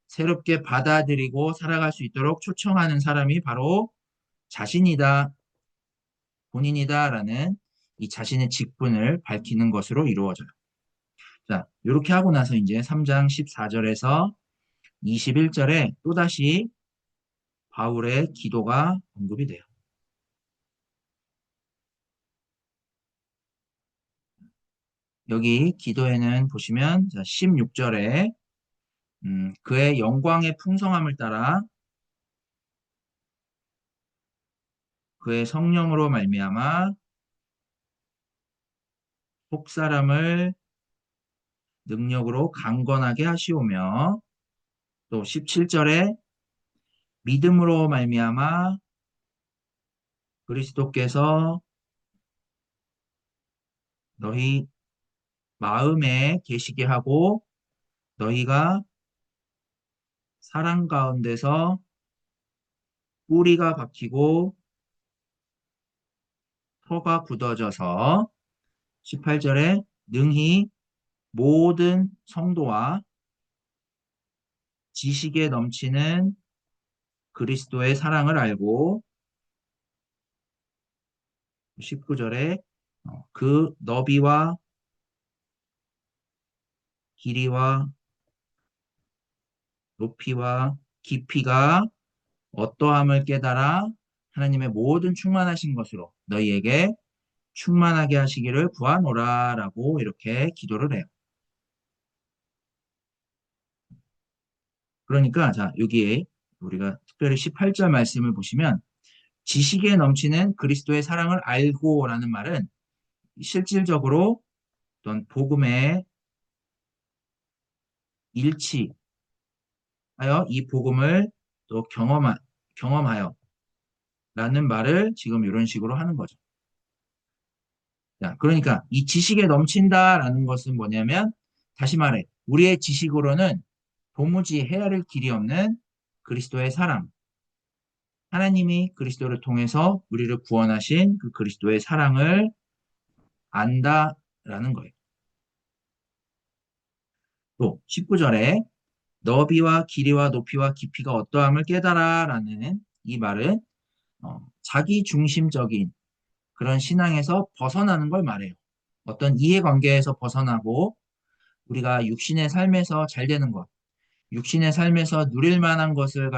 새롭게 받아들이고 살아갈 수 있도록 초청하는 사람이 바로 자신이다, 본인이다라는 이 자신의 직분을 밝히는 것으로 이루어져요. 자, 이렇게 하고 나서 이제 3장 14절에서 21절에 또다시 바울의 기도가 언급이 돼요. 여기 기도에는 보시면 16절에 그의 영광의 풍성함을 따라 그의 성령으로 말미암아 속사람을 능력으로 강건하게 하시오며 또 17절에 믿음으로 말미암아 그리스도께서 너희 마음에 계시게 하고 너희가 사랑 가운데서 뿌리가 박히고 터가 굳어져서 18절에 능히 모든 성도와 지식에 넘치는 그리스도의 사랑을 알고 19절에 그 너비와 길이와 높이와 깊이가 어떠함을 깨달아 하나님의 모든 충만하신 것으로 너희에게 충만하게 하시기를 구하노라라고 이렇게 기도를 해요. 그러니까 자 여기에 우리가 특별히 18절 말씀을 보시면 지식에 넘치는 그리스도의 사랑을 알고라는 말은 실질적으로 어떤 복음의 일치하여 이 복음을 또 경험하여 라는 말을 지금 이런 식으로 하는 거죠. 자, 그러니까 이 지식에 넘친다라는 것은 뭐냐면 다시 말해 우리의 지식으로는 도무지 헤아릴 길이 없는 그리스도의 사랑, 하나님이 그리스도를 통해서 우리를 구원하신 그 그리스도의 사랑을 안다라는 거예요. 또 19절에 너비와 길이와 높이와 깊이가 어떠함을 깨달아라는 이 말은 자기 중심적인 그런 신앙에서 벗어나는 걸 말해요. 어떤 이해관계에서 벗어나고 우리가 육신의 삶에서 잘 되는 것, 육신의 삶에서 누릴 만한 것을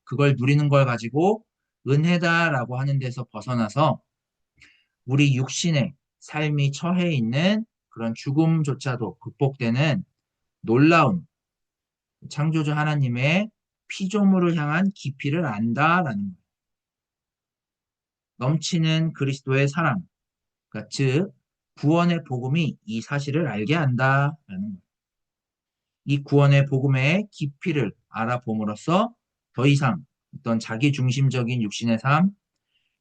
그걸 누리는 걸 가지고 은혜다라고 하는 데서 벗어나서 우리 육신의 삶이 처해 있는 그런 죽음조차도 극복되는 놀라운 창조주 하나님의 피조물을 향한 깊이를 안다라는 거예요. 넘치는 그리스도의 사랑, 그러니까 즉 구원의 복음이 이 사실을 알게 한다라는 거예요. 이 구원의 복음의 깊이를 알아봄으로써 더 이상 어떤 자기 중심적인 육신의 삶,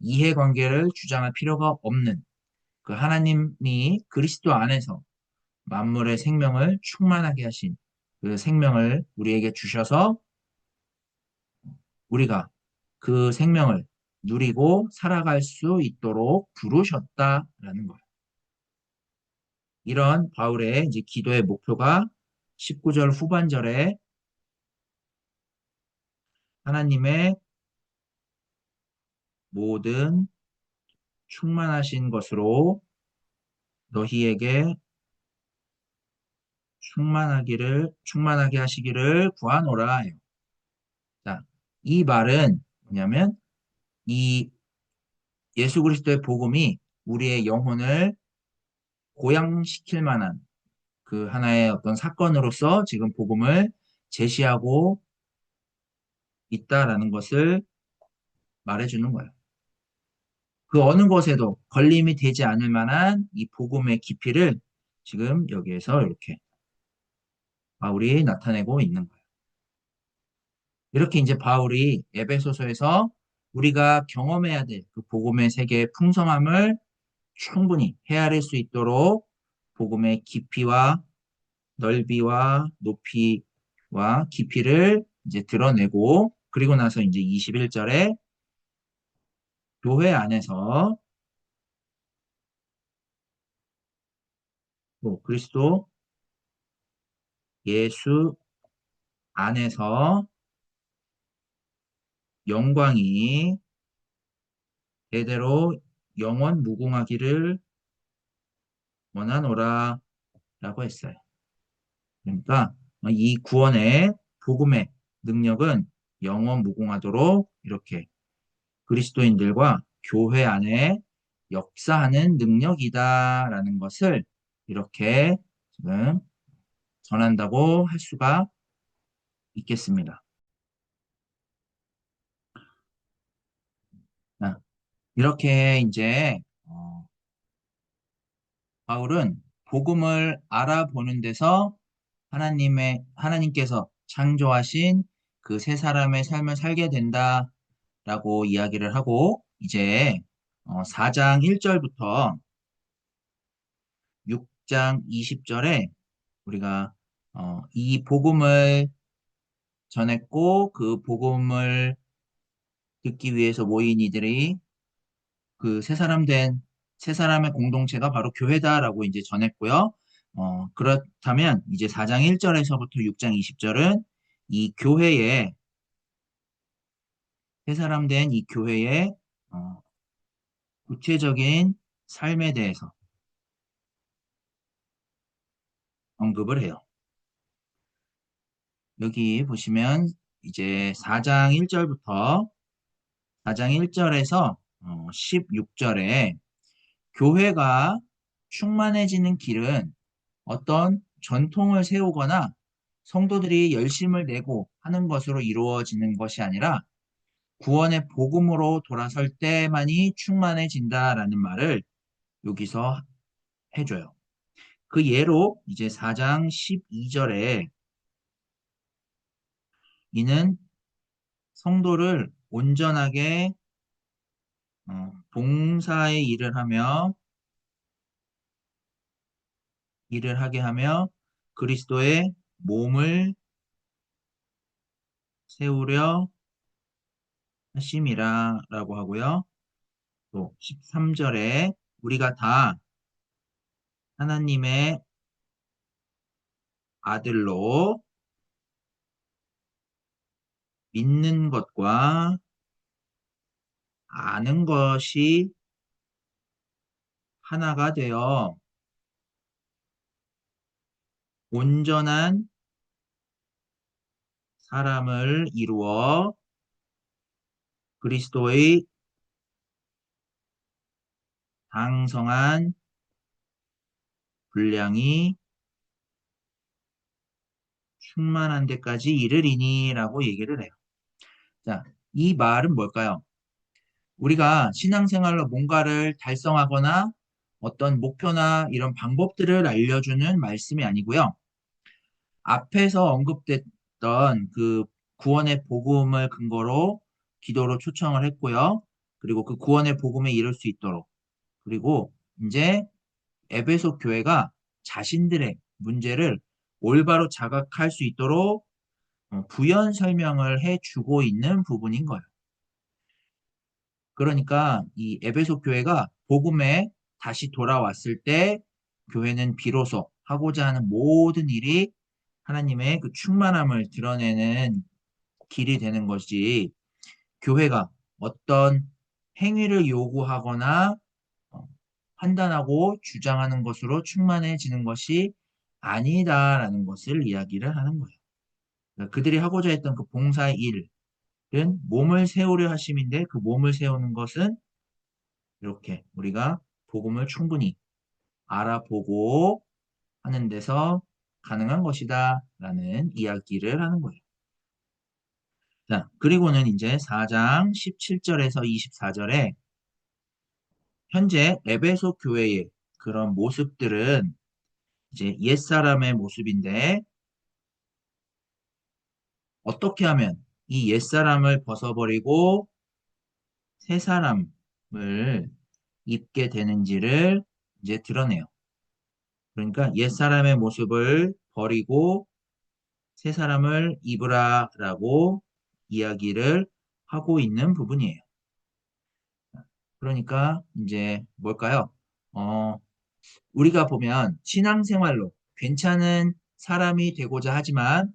이해관계를 주장할 필요가 없는 그 하나님이 그리스도 안에서 만물의 생명을 충만하게 하신 그 생명을 우리에게 주셔서 우리가 그 생명을 누리고 살아갈 수 있도록 부르셨다라는 거예요. 이런 바울의 이제 기도의 목표가 19절 후반절에 하나님의 모든 충만하신 것으로 너희에게 충만하게 하시기를 구하노라 해요. 자, 이 말은 뭐냐면 이 예수 그리스도의 복음이 우리의 영혼을 고양시킬 만한 그 하나의 어떤 사건으로서 지금 복음을 제시하고 있다라는 것을 말해주는 거예요. 그 어느 것에도 걸림이 되지 않을 만한 이 복음의 깊이를 지금 여기에서 이렇게 바울이 나타내고 있는 거예요. 이렇게 이제 바울이 에베소서에서 우리가 경험해야 될 그 복음의 세계의 풍성함을 충분히 헤아릴 수 있도록 복음의 깊이와 넓이와 높이와 깊이를 이제 드러내고 그리고 나서 이제 21절에 교회 안에서 또 그리스도 예수 안에서 영광이 대대로 영원 무궁하기를 원하노라 라고 했어요. 그러니까 이 구원의 복음의 능력은 영원 무궁하도록 이렇게 그리스도인들과 교회 안에 역사하는 능력이다라는 것을 이렇게 지금 전한다고 할 수가 있겠습니다. 아, 이렇게 이제 바울은 복음을 알아보는 데서 하나님께서 창조하신 그 세 사람의 삶을 살게 된다라고 이야기를 하고 이제 4장 1절부터 6장 20절에 우리가 이 복음을 전했고 그 복음을 듣기 위해서 모인 이들이 그 세 사람 된 세 사람의 공동체가 바로 교회다라고 이제 전했고요. 그렇다면 이제 4장 1절에서부터 6장 20절은 이 교회의 세 사람 된 이 교회의 어, 구체적인 삶에 대해서 언급을 해요. 여기 보시면 이제 4장 1절부터 4장 1절에서 16절에 교회가 충만해지는 길은 어떤 전통을 세우거나 성도들이 열심을 내고 하는 것으로 이루어지는 것이 아니라 구원의 복음으로 돌아설 때만이 충만해진다라는 말을 여기서 해줘요. 그 예로 이제 4장 12절에 이는 성도를 온전하게 봉사의 일을 하게 하며 그리스도의 몸을 세우려 하심이라라고 하고요. 또 13절에 우리가 다 하나님의 아들로 믿는 것과 아는 것이 하나가 되어 온전한 사람을 이루어 그리스도의 당성한 분량이 충만한 데까지 이르리니라고 얘기를 해요. 자, 이 말은 뭘까요? 우리가 신앙생활로 뭔가를 달성하거나 어떤 목표나 이런 방법들을 알려주는 말씀이 아니고요. 앞에서 언급됐던 그 구원의 복음을 근거로 기도로 초청을 했고요. 그리고 그 구원의 복음에 이를 수 있도록. 그리고 이제 에베소 교회가 자신들의 문제를 올바로 자각할 수 있도록 부연 설명을 해주고 있는 부분인 거예요. 그러니까 이 에베소 교회가 복음에 다시 돌아왔을 때 교회는 비로소 하고자 하는 모든 일이 하나님의 그 충만함을 드러내는 길이 되는 것이 교회가 어떤 행위를 요구하거나 어, 판단하고 주장하는 것으로 충만해지는 것이 아니다라는 것을 이야기를 하는 거예요. 그러니까 그들이 하고자 했던 그 봉사의 일은 몸을 세우려 하심인데 그 몸을 세우는 것은 이렇게 우리가 복음을 충분히 알아보고 하는 데서 가능한 것이다 라는 이야기를 하는 거예요. 자, 그리고는 이제 4장 17절에서 24절에 현재 에베소 교회의 그런 모습들은 이제 옛사람의 모습인데 어떻게 하면 이 옛사람을 벗어버리고 새 사람을 입게 되는지를 이제 드러내요. 그러니까 옛사람의 모습을 버리고 새 사람을 입으라라고 이야기를 하고 있는 부분이에요. 그러니까 이제 뭘까요? 어, 우리가 보면 신앙생활로 괜찮은 사람이 되고자 하지만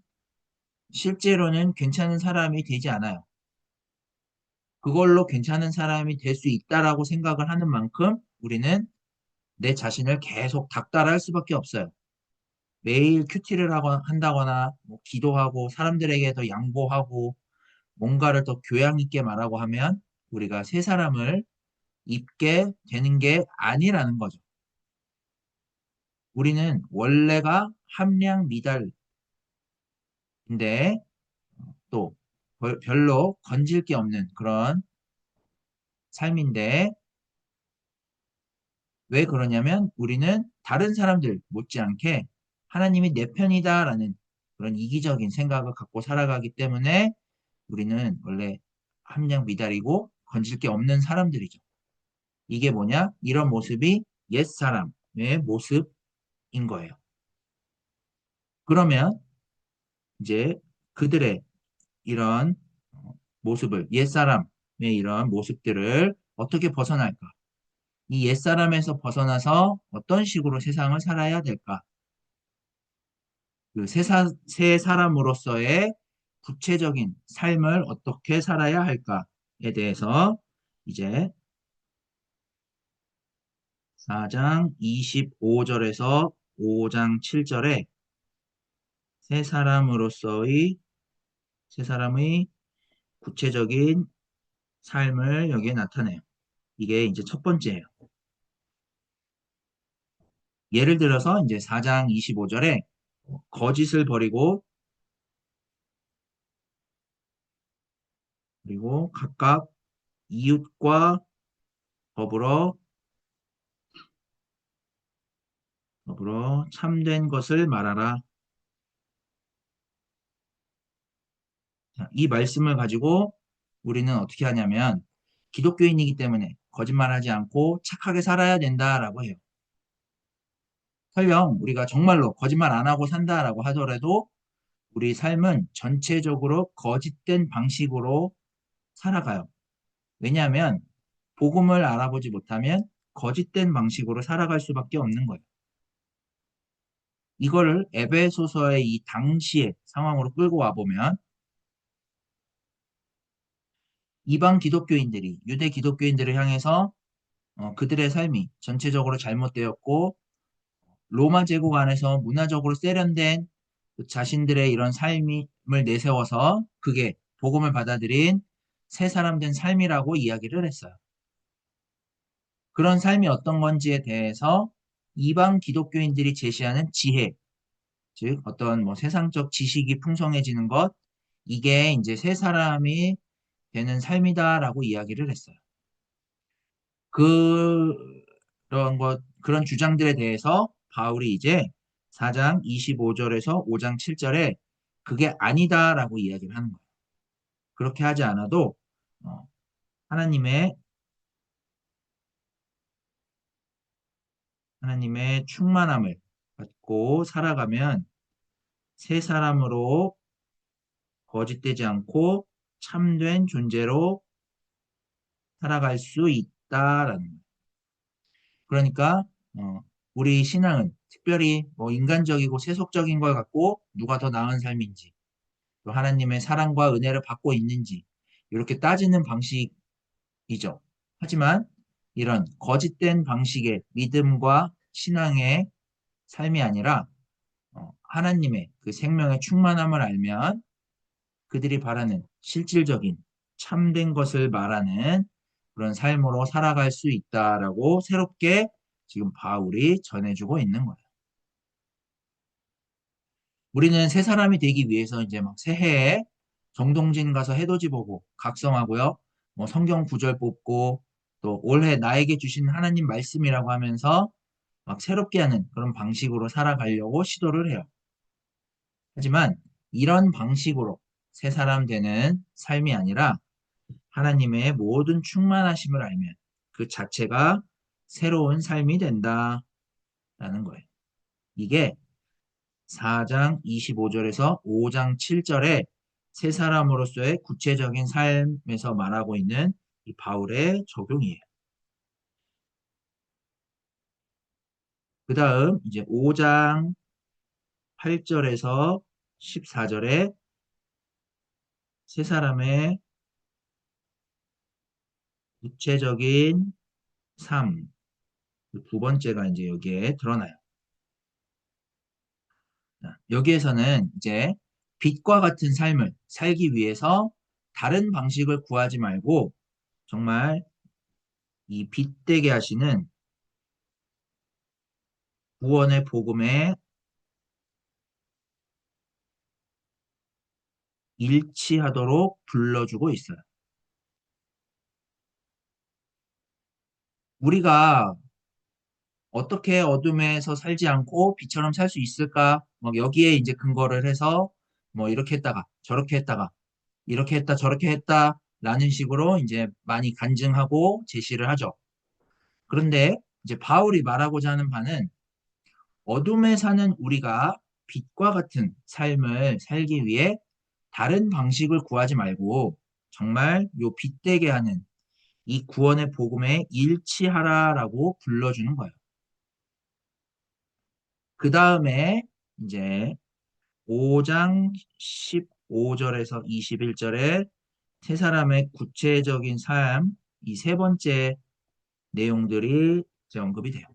실제로는 괜찮은 사람이 되지 않아요. 그걸로 괜찮은 사람이 될 수 있다라고 생각을 하는 만큼 우리는 내 자신을 계속 닥달할 수밖에 없어요. 매일 큐티를 한다거나 뭐 기도하고 사람들에게 더 양보하고 뭔가를 더 교양 있게 말하고 하면 우리가 새 사람을 입게 되는 게 아니라는 거죠. 우리는 원래가 함량 미달인데 또 별로 건질 게 없는 그런 삶인데 왜 그러냐면 우리는 다른 사람들 못지않게 하나님이 내 편이다라는 그런 이기적인 생각을 갖고 살아가기 때문에 우리는 원래 함량 미달이고 건질 게 없는 사람들이죠. 이게 뭐냐? 이런 모습이 옛사람의 모습인 거예요. 그러면 이제 그들의 이런 모습을, 옛사람의 이런 모습들을 어떻게 벗어날까? 이 옛사람에서 벗어나서 어떤 식으로 세상을 살아야 될까? 새 사람으로서의 구체적인 삶을 어떻게 살아야 할까에 대해서 이제 4장 25절에서 5장 7절에 새 사람으로서의 새 사람의 구체적인 삶을 여기에 나타내요. 이게 이제 첫 번째예요. 예를 들어서 이제 4장 25절에 거짓을 버리고 그리고 각각 이웃과 더불어 참된 것을 말하라. 자, 이 말씀을 가지고 우리는 어떻게 하냐면 기독교인이기 때문에 거짓말하지 않고 착하게 살아야 된다라고 해요. 설령 우리가 정말로 거짓말 안 하고 산다라고 하더라도 우리 삶은 전체적으로 거짓된 방식으로 살아가요. 왜냐하면 복음을 알아보지 못하면 거짓된 방식으로 살아갈 수밖에 없는 거예요. 이거를 에베소서의 이 당시의 상황으로 끌고 와보면 이방 기독교인들이 유대 기독교인들을 향해서 그들의 삶이 전체적으로 잘못되었고 로마 제국 안에서 문화적으로 세련된 그 자신들의 이런 삶을 내세워서 그게 복음을 받아들인 새 사람 된 삶이라고 이야기를 했어요. 그런 삶이 어떤 건지에 대해서 이방 기독교인들이 제시하는 지혜, 즉 어떤 뭐 세상적 지식이 풍성해지는 것, 이게 이제 새 사람이 되는 삶이다라고 이야기를 했어요. 그런 주장들에 대해서 바울이 이제 4장 25절에서 5장 7절에 그게 아니다라고 이야기를 하는 거예요. 그렇게 하지 않아도 어, 하나님의 하나님의 충만함을 받고 살아가면 새 사람으로 거짓되지 않고 참된 존재로 살아갈 수 있다라는 거예요. 그러니까 어, 우리 신앙은 특별히 뭐 인간적이고 세속적인 걸 갖고 누가 더 나은 삶인지 또 하나님의 사랑과 은혜를 받고 있는지 이렇게 따지는 방식이죠. 하지만 이런 거짓된 방식의 믿음과 신앙의 삶이 아니라 하나님의 그 생명의 충만함을 알면 그들이 바라는 실질적인 참된 것을 말하는 그런 삶으로 살아갈 수 있다라고 새롭게 지금 바울이 전해주고 있는 거예요. 우리는 새 사람이 되기 위해서 이제 막 새해에 정동진 가서 해돋이 보고 각성하고요. 뭐 성경 구절 뽑고 또 올해 나에게 주신 하나님 말씀이라고 하면서 막 새롭게 하는 그런 방식으로 살아가려고 시도를 해요. 하지만 이런 방식으로 새 사람 되는 삶이 아니라 하나님의 모든 충만하심을 알면 그 자체가 새로운 삶이 된다라는 거예요. 이게 4장 25절에서 5장 7절에 새 사람으로서의 구체적인 삶에서 말하고 있는 이 바울의 적용이에요. 그 다음 이제 5장 8절에서 14절에 새 사람의 구체적인 삶, 두 번째가 이제 여기에 드러나요. 여기에서는 이제 빛과 같은 삶을 살기 위해서 다른 방식을 구하지 말고 정말 이 빛되게 하시는 구원의 복음에 일치하도록 불러주고 있어요. 우리가 어떻게 어둠에서 살지 않고 빛처럼 살 수 있을까? 뭐 여기에 이제 근거를 해서 뭐 이렇게 했다가 저렇게 했다가 이렇게 했다 저렇게 했다 라는 식으로 이제 많이 간증하고 제시를 하죠. 그런데 이제 바울이 말하고자 하는 바는 어둠에 사는 우리가 빛과 같은 삶을 살기 위해 다른 방식을 구하지 말고 정말 요 빛되게 하는 이 구원의 복음에 일치하라라고 불러주는 거예요. 그 다음에 이제 5장 15절에서 21절에 세 사람의 구체적인 삶, 이 세 번째 내용들이 이제 언급이 돼요.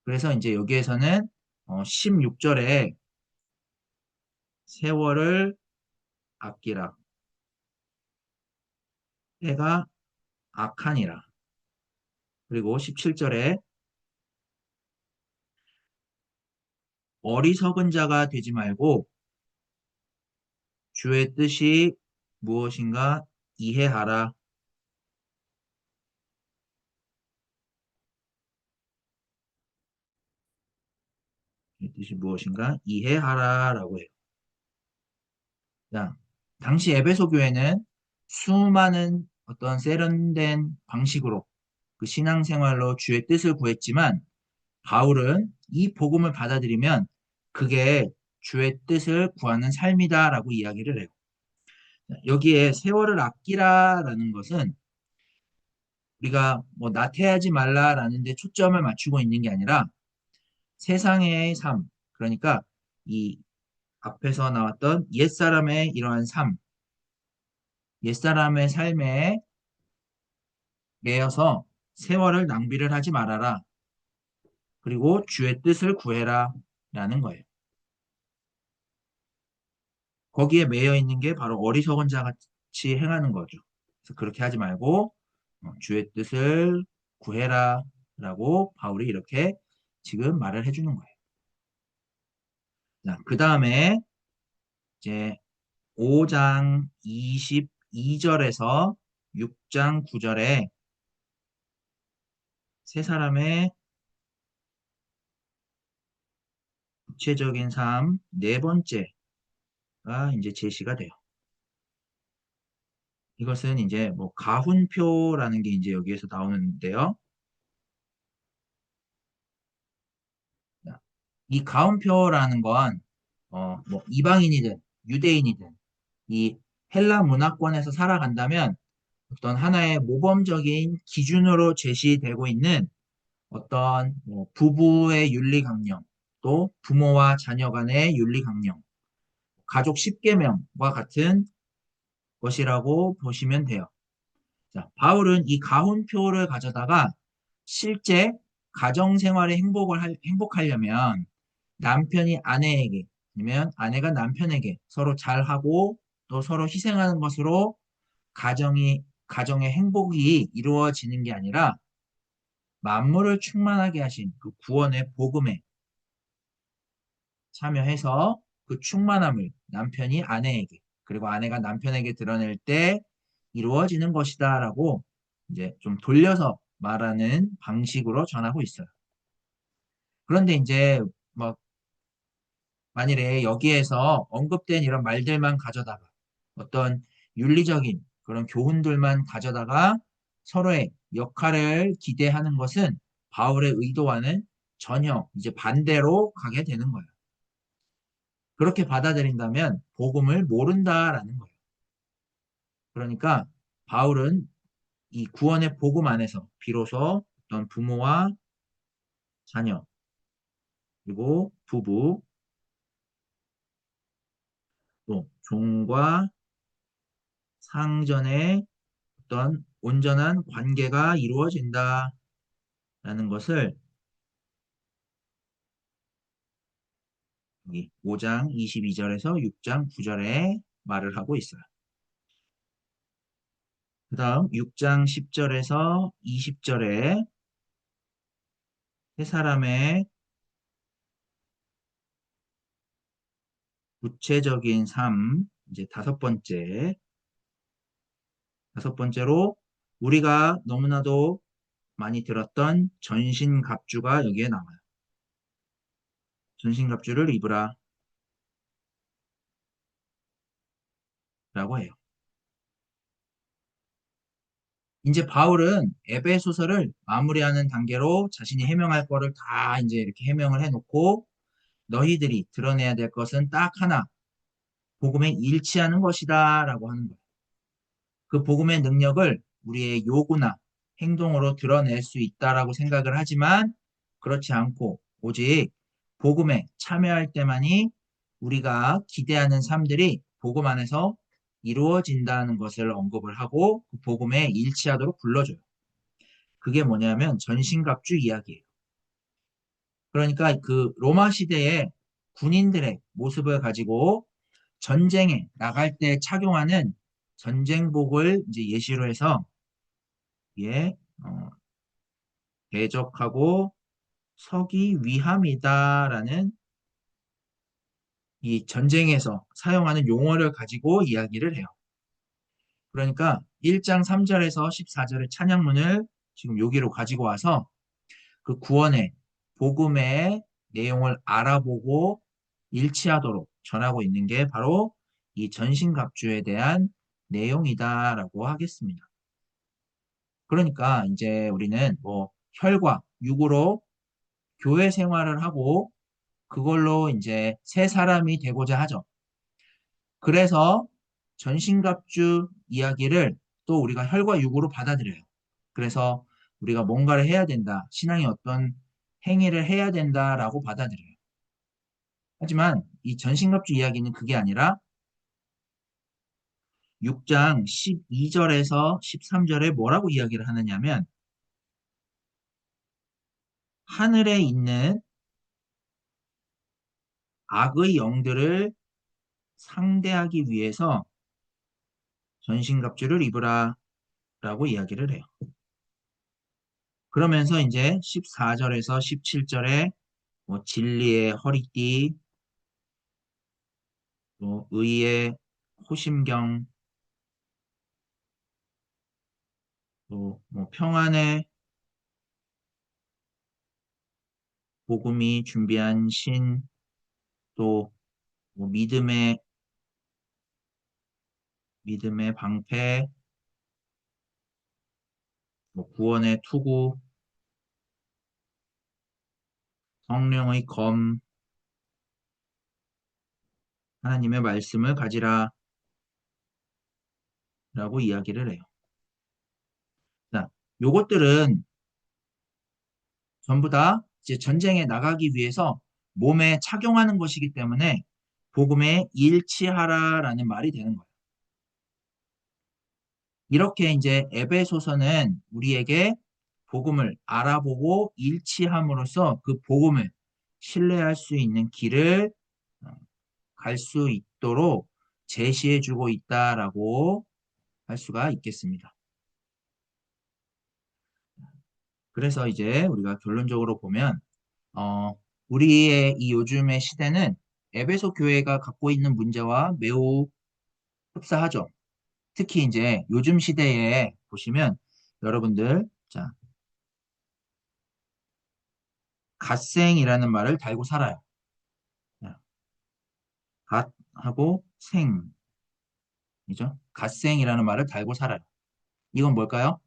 그래서 이제 여기에서는 16절에 세월을 아끼라. 때가 악하니라. 그리고 17절에 어리석은 자가 되지 말고 주의 뜻이 무엇인가 이해하라. 주의 뜻이 무엇인가 이해하라라고 해요. 자, 당시 에베소 교회는 수많은 어떤 세련된 방식으로 그 신앙생활로 주의 뜻을 구했지만 바울은 이 복음을 받아들이면 그게 주의 뜻을 구하는 삶이다라고 이야기를 해요. 여기에 세월을 아끼라라는 것은 우리가 뭐 나태하지 말라라는 데 초점을 맞추고 있는 게 아니라 세상의 삶, 그러니까 이 앞에서 나왔던 옛사람의 이러한 삶, 옛사람의 삶에 매여서 세월을 낭비를 하지 말아라. 그리고 주의 뜻을 구해라 라는 거예요. 거기에 매여 있는 게 바로 어리석은 자 같이 행하는 거죠. 그래서 그렇게 하지 말고 주의 뜻을 구해라 라고 바울이 이렇게 지금 말을 해주는 거예요. 자, 그 다음에 이제 5장 22절에서 6장 9절에 세 사람의 구체적인 삶 네 번째가 이제 제시가 돼요. 이것은 이제 뭐 가훈표라는 게 이제 여기에서 나오는데요. 이 가훈표라는 건 뭐 이방인이든 유대인이든 이 헬라 문화권에서 살아간다면 어떤 하나의 모범적인 기준으로 제시되고 있는 어떤 뭐 부부의 윤리 강령, 또 부모와 자녀 간의 윤리 강령, 가족 10계명과 같은 것이라고 보시면 돼요. 자, 바울은 이 가훈표를 가져다가 실제 가정 생활에 행복하려면 남편이 아내에게 아니면 아내가 남편에게 서로 잘하고 또 서로 희생하는 것으로 가정의 행복이 이루어지는 게 아니라 만물을 충만하게 하신 그 구원의 복음에 참여해서 그 충만함을 남편이 아내에게 그리고 아내가 남편에게 드러낼 때 이루어지는 것이다라고 이제 좀 돌려서 말하는 방식으로 전하고 있어요. 그런데 이제 뭐 만일에 여기에서 언급된 이런 말들만 가져다가 어떤 윤리적인 그런 교훈들만 가져다가 서로의 역할을 기대하는 것은 바울의 의도와는 전혀 이제 반대로 가게 되는 거예요. 그렇게 받아들인다면 복음을 모른다라는 거예요. 그러니까 바울은 이 구원의 복음 안에서 비로소 어떤 부모와 자녀, 그리고 부부, 또 종과 상전의 어떤 온전한 관계가 이루어진다라는 것을 여기 5장 22절에서 6장 9절에 말을 하고 있어요. 그 다음 6장 10절에서 20절에 세 사람의 구체적인 삶, 이제 다섯 번째로 우리가 너무나도 많이 들었던 전신갑주가 여기에 나와요. 전신갑주를 입으라 라고 해요. 이제 바울은 에베소서를 마무리하는 단계로 자신이 해명할 거를 다 이제 이렇게 해명을 해놓고 너희들이 드러내야 될 것은 딱 하나, 복음에 일치하는 것이다 라고 하는 거예요. 그 복음의 능력을 우리의 요구나 행동으로 드러낼 수 있다라고 생각을 하지만 그렇지 않고 오직 복음에 참여할 때만이 우리가 기대하는 삶들이 복음 안에서 이루어진다는 것을 언급을 하고 그 복음에 일치하도록 불러줘요. 그게 뭐냐면 전신갑주 이야기예요. 그러니까 그 로마 시대의 군인들의 모습을 가지고 전쟁에 나갈 때 착용하는 전쟁복을 이제 예시로 해서 예, 대적하고 서기 위함이다라는 이 전쟁에서 사용하는 용어를 가지고 이야기를 해요. 그러니까 1장 3절에서 14절의 찬양문을 지금 여기로 가지고 와서 그 구원의 복음의 내용을 알아보고 일치하도록 전하고 있는 게 바로 이 전신갑주에 대한 내용이다라고 하겠습니다. 그러니까 이제 우리는 뭐 혈과 육으로 교회 생활을 하고 그걸로 이제 새 사람이 되고자 하죠. 그래서 전신갑주 이야기를 또 우리가 혈과 육으로 받아들여요. 그래서 우리가 뭔가를 해야 된다. 신앙이 어떤 행위를 해야 된다라고 받아들여요. 하지만 이 전신갑주 이야기는 그게 아니라 6장 12절에서 13절에 뭐라고 이야기를 하느냐면 하늘에 있는 악의 영들을 상대하기 위해서 전신갑주를 입으라 라고 이야기를 해요. 그러면서 이제 14절에서 17절에 뭐 진리의 허리띠, 또 의의 호심경, 또 뭐 평안의 복음이 준비한 신, 또 뭐 믿음의 방패, 뭐 구원의 투구, 성령의 검, 하나님의 말씀을 가지라 라고 이야기를 해요. 자, 요것들은 전부 다 이제 전쟁에 나가기 위해서 몸에 착용하는 것이기 때문에 복음에 일치하라라는 말이 되는 거예요. 이렇게 이제 에베소서는 우리에게 복음을 알아보고 일치함으로써 그 복음을 신뢰할 수 있는 길을 갈 수 있도록 제시해 주고 있다라고 할 수가 있겠습니다. 그래서 이제 우리가 결론적으로 보면 우리의 이 요즘의 시대는 에베소 교회가 갖고 있는 문제와 매우 흡사하죠. 특히 이제 요즘 시대에 보시면 여러분들 자 갓생이라는 말을 달고 살아요. 갓하고 생이죠. 갓생이라는 말을 달고 살아요. 이건 뭘까요?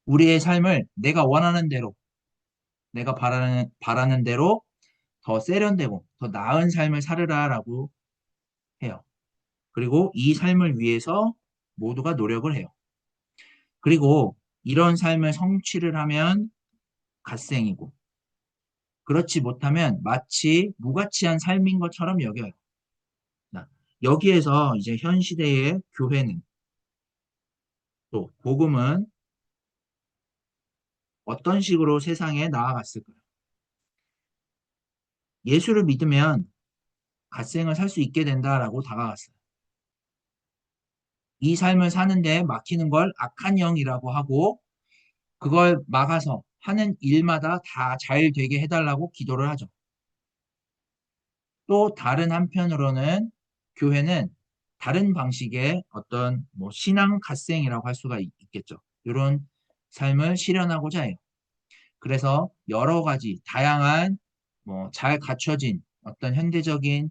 우리의 삶을 내가 원하는 대로, 내가 바라는 대로 더 세련되고 더 나은 삶을 살으라라고 해요. 그리고 이 삶을 위해서 모두가 노력을 해요. 그리고 이런 삶을 성취를 하면 갓생이고, 그렇지 못하면 마치 무가치한 삶인 것처럼 여겨요. 여기에서 이제 현 시대의 교회는 또 복음은 어떤 식으로 세상에 나아갔을까요? 예수를 믿으면 갓생을 살 수 있게 된다라고 다가갔어요. 이 삶을 사는데 막히는 걸 악한 영이라고 하고 그걸 막아서 하는 일마다 다 잘 되게 해달라고 기도를 하죠. 또 다른 한편으로는 교회는 다른 방식의 어떤 뭐 신앙 갓생이라고 할 수가 있겠죠. 이런 삶을 실현하고자 해요. 그래서 여러 가지 다양한 뭐 잘 갖춰진 어떤 현대적인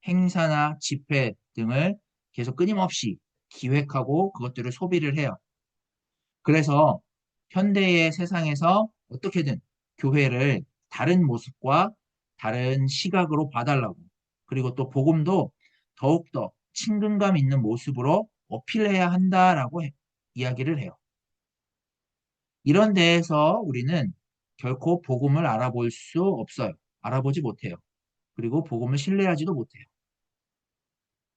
행사나 집회 등을 계속 끊임없이 기획하고 그것들을 소비를 해요. 그래서 현대의 세상에서 어떻게든 교회를 다른 모습과 다른 시각으로 봐달라고 그리고 또 복음도 더욱더 친근감 있는 모습으로 어필해야 한다라고 해. 이야기를 해요. 이런 데에서 우리는 결코 복음을 알아볼 수 없어요. 알아보지 못해요. 그리고 복음을 신뢰하지도 못해요.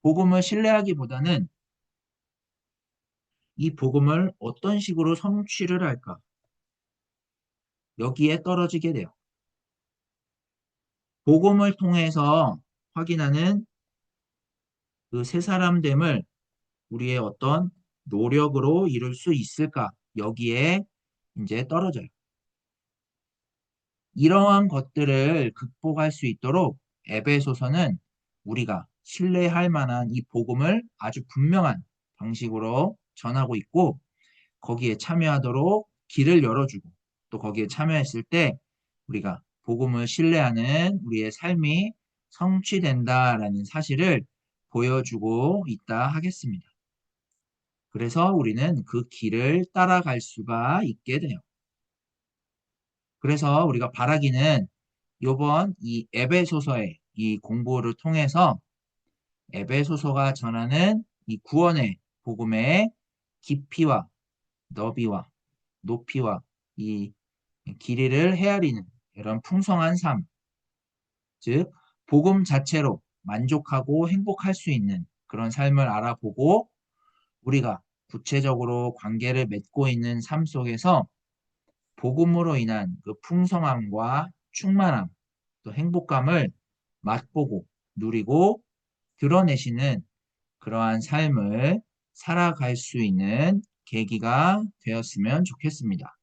복음을 신뢰하기보다는 이 복음을 어떤 식으로 성취를 할까? 여기에 떨어지게 돼요. 복음을 통해서 확인하는 그 새 사람됨을 우리의 어떤 노력으로 이룰 수 있을까? 여기에 이제 떨어져요. 이러한 것들을 극복할 수 있도록 에베소서는 우리가 신뢰할 만한 이 복음을 아주 분명한 방식으로 전하고 있고 거기에 참여하도록 길을 열어주고 또 거기에 참여했을 때 우리가 복음을 신뢰하는 우리의 삶이 성취된다라는 사실을 보여주고 있다 하겠습니다. 그래서 우리는 그 길을 따라갈 수가 있게 돼요. 그래서 우리가 바라기는 요번 이 에베소서의 이 공부를 통해서 에베소서가 전하는 이 구원의 복음의 깊이와 너비와 높이와 이 길이를 헤아리는 이런 풍성한 삶, 즉 복음 자체로 만족하고 행복할 수 있는 그런 삶을 알아보고 우리가 구체적으로 관계를 맺고 있는 삶 속에서 복음으로 인한 그 풍성함과 충만함, 또 행복감을 맛보고 누리고 드러내시는 그러한 삶을 살아갈 수 있는 계기가 되었으면 좋겠습니다.